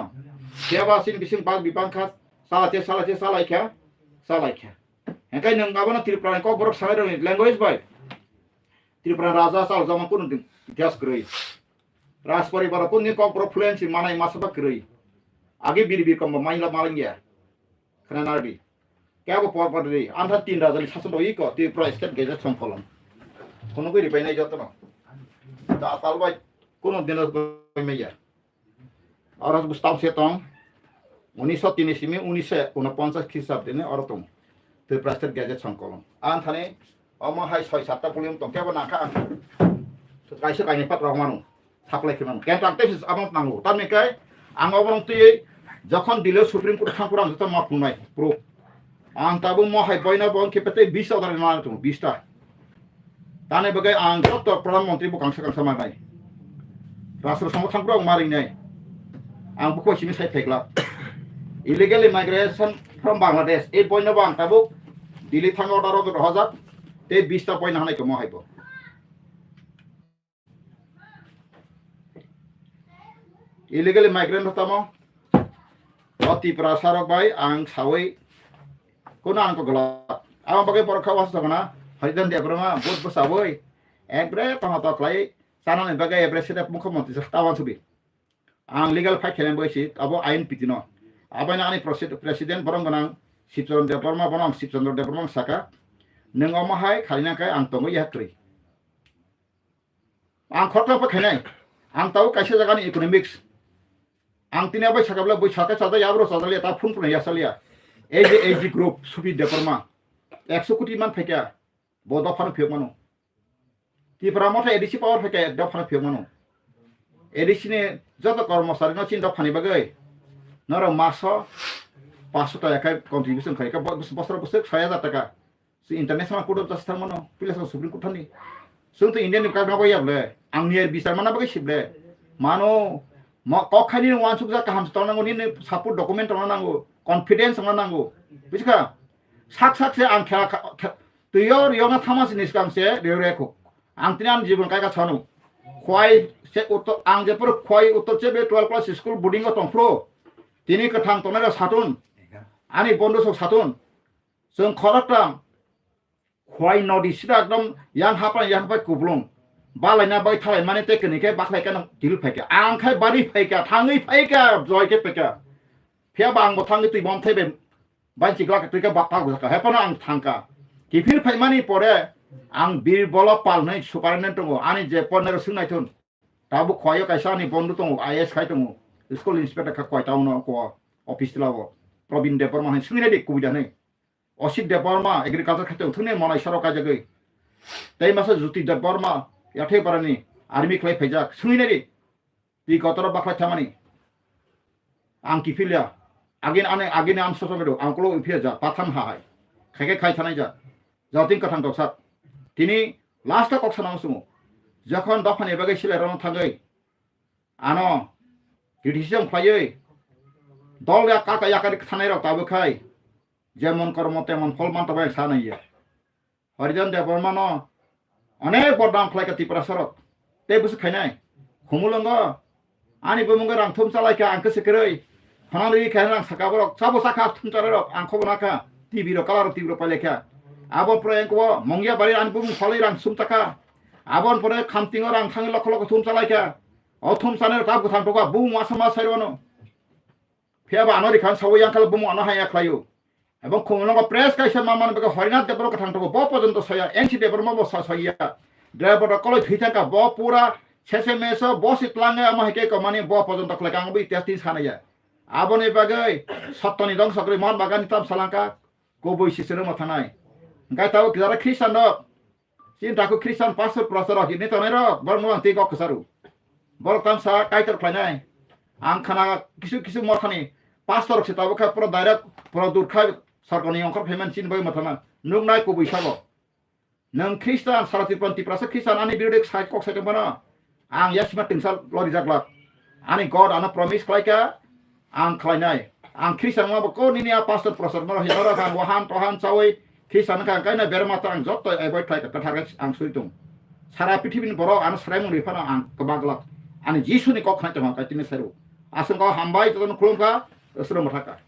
सेवासिन बिसिं बाग बिबांखा सालाइख्या हेंखाय नों गाबोनो त्रिपुरा को बरक सालाय रोङि लैंग्वेज बाय त्रिपुरा राजा साल जमा कुन इतिहास क्रय राज परिवार को नि को फ्लुएंसी मानाय मासबा क्रय आगे बिरबि कम माइला मालिंगिया खनानारबि क्या वो पर दे आंधा 3 राजानि शासन दई को त्रिपुरा स्टेट गेजेट संफलन कोनो गरि बायनाय जतन दा तालबाय कोनो दिन गयमेया और गुस्ताव सेतम 1903 सिमी 1949 ख्रीष्टाब्द ने अरतम त्रिपुरा स्टेट गेजेट संकलन आंथाने अमा हाय 6-7 भलिउम तंके बनाखा कायसे कायनि पात्र मानु साप्लाय खिमान केन्टाक्टिस आबां नांगौ तारनिखाय आं अबरंति जखन दिले सुप्रीम कोर्ट थांपुरां जत माफुनाय प्रो आं ताबो महाय बयना बन खेपेते 20 अदार मानो तो 20 टा ताने बगै आं जत प्रधानमंत्री बुकांसा मानाय राष्ट्र संगठनफ्राव मारिनाय आं बुखौ सिनि साइ फेगला इलीगल इमिग्रेशन फ्रॉम बांग्लादेश ए बयना बां ताबो दिल्ली थांग अदार अदर हजार ते 20 टा बयना हानायखौ महायबो इलीगल इमिग्रेंट हतामो अति प्रसारक बाय आं सावै কোনো আনকো গলা আমার বাকি পরখা ওয়াস থাকনা হরিদান দেবরমা বহুত বসাবই একবারে টমাটো ক্লাই জানানি বাকি এবারে সেটা মুখ্যমন্ত্রী তাওয়ান ছবি আং লিগাল ফাইট খেলেন বইছি আবো আইন পিতিনো আবাইনা আনি প্রেসিডেন্ট বরং গনাং শিবচন্দ্র দেববর্মা বনাং শিবচন্দ্র দেববর্মা সাকা नों अमाहाय खालिनाखाय आं दङ यात्रि आं खरखा फैनाय आं ताव कायसे जागानि इकोनॉमिक्स आं तिना बै साकाब्ला बै साका सादा याब्रो सादालिया ता फुन फुन यासालिया एजी ग्रुप सुपि देबरमा 100 कोटी मान फैका बद फान फियमानो तिप्रा मथा एडिसि पावर फैका द फान फियमानो एडिसिने जत कर्मचारी न चिन द फानि बागै नर मास 500 टाका कन्ट्रिबिउसन खायका बसर 6000 टाका international court of justice mano pilas ko supreme court ni sung to indian ka na boya ble ang nier bisar mana bagai sible mano mo ko khani wan suk ja kaham sto nango ni support document na nango confidence na nango biska sak se ang kha to yo na thamas ni skam se re ko ang tinan jibon kai ka chanu khwai se utto ang je pur khwai utto che be 12 class school boarding ko tongpro tini ka thang tonara satun ani bondo sok satun sung khoratang Why not is that dom yang hapan yang pai kublong balai na bai thalai mane te kene ke baklai ka dil phai ka ang khai bari phai ka thangai phai ka joy ke peka phia bang bo thangai tui bom thai be bai chikla ka tui ka bak pa gu ka hepana ang thangka ki phir phai mani pore ang bir bolo pal nai superintendent tongo ani je ponero sungai thun tabu khoyo kaisa ni bondu tongo is khai tongo school inspector ka koi taun ko office labo probin department han sungai de kubida nai Asit Debbarma agriculture ক্ষেত্রে উঠুনে মনাই সরকা জাগৈ তাই মাসে জ্যোতি Debbarma ইয়াঠে পারানি army ক্লাই ফাইজাক সুইনারি তি গতর বাখলা থামানি আং কিফিলিয়া again আম সসবেdo আংকলো ইফিয়া যা পাথাম high খাইকে খাই থানাই যা জাতিং কথাং দকসাত তিনি লাস্টটা কক সানাং সুমু যখন দফান এবাগে সিলাই রন থাগৈ আনো ডিসিশন ফাইयै দল या কাকা याकारि থানাই রক তাবো খাই যেমন কর্ম তেমন ফল মানতে পারে সানাইয়া হরিজন দেববর্মা ন অনেক বড়দাম ফ্লাইকা ত্রিপুরা সরক তে বুঝে খাইনাই খুমুলঙ্গ আনি বমঙ্গ রাং থুম চালাইকা আংকে সেকেরই হনালি খাই রাং সাকা বরক সাবো সাকা থুম চালারক আংখো বনাকা টিভি র কালার টিভি র পাইলেখা আবন পরে এঙ্কো মঙ্গিয়া বাড়ি আনি বমং ফলাই রাং সুম টাকা আবন পরে খামতিং রাং থাং লক্ষ লক্ষ থুম চালাইকা অ থুম চানের কাব গোথাং টকা বুম মাসমা সাইরনো ফিয়াবা আনরি খান সাবো ইয়াংখাল বুম আনা হায়া খাইও এবং খুমলঙ্গ প্রেস কাইসা মামান বেকে হরিনাথ দেবর কথা থাকবো ব পর্যন্ত সয়া এনসি দেববর্মা ব সয়া ড্রাইভার কল থিথাকা ব পুরা শেষে মেস ব সিতলাঙ্গে আমা হেকে কমানি ব পর্যন্ত খলাকা আংবো ইতিহাস তিন সানাইয়া আবনি বাগৈ সত্যনি দং সকরি মন বাগানি তাম সালাঙ্কা কবই সিসের মাথানাই গাইতাও যারা খ্রিস্টান দক চিন্তাকু খ্রিস্টান পাসর প্রচার হিনি তনের বর্মলাং তি গক সারু বল তামসা কাইতার ফ্লাইনাই আং খানা কিছু কিছু মথানি পাঁচতর সেতাবো খা পুরো ডাইরেক্ট পুরো দূরখা सरकारनि अंकर पेमेन्ट चिन बै मथाना नों नाय को बैसागो नों ख्रिस्टान सारातिपन तिप्रासे ख्रिस्टान आनि बिरुदे साइड कक साइड बना आं यासिमा तिंसा लरि जागला आनि गड आना प्रमिस खालायका आं खालायनाय आं ख्रिस्टान मा बको निनिया पास्टर प्रसार मा हेरा गान वहान तहान चावै ख्रिस्टान का गायना बेरमाता आं जत एभयड खालायका कथार आं सुइदों सारा पृथ्वीनि बरक आं सरायमु रिफाना आं कबागला आनि जिसुनि कक खानाय तमा काइतिनि सारु आसंगा हामबाय जन खुलुमका असुर मथाका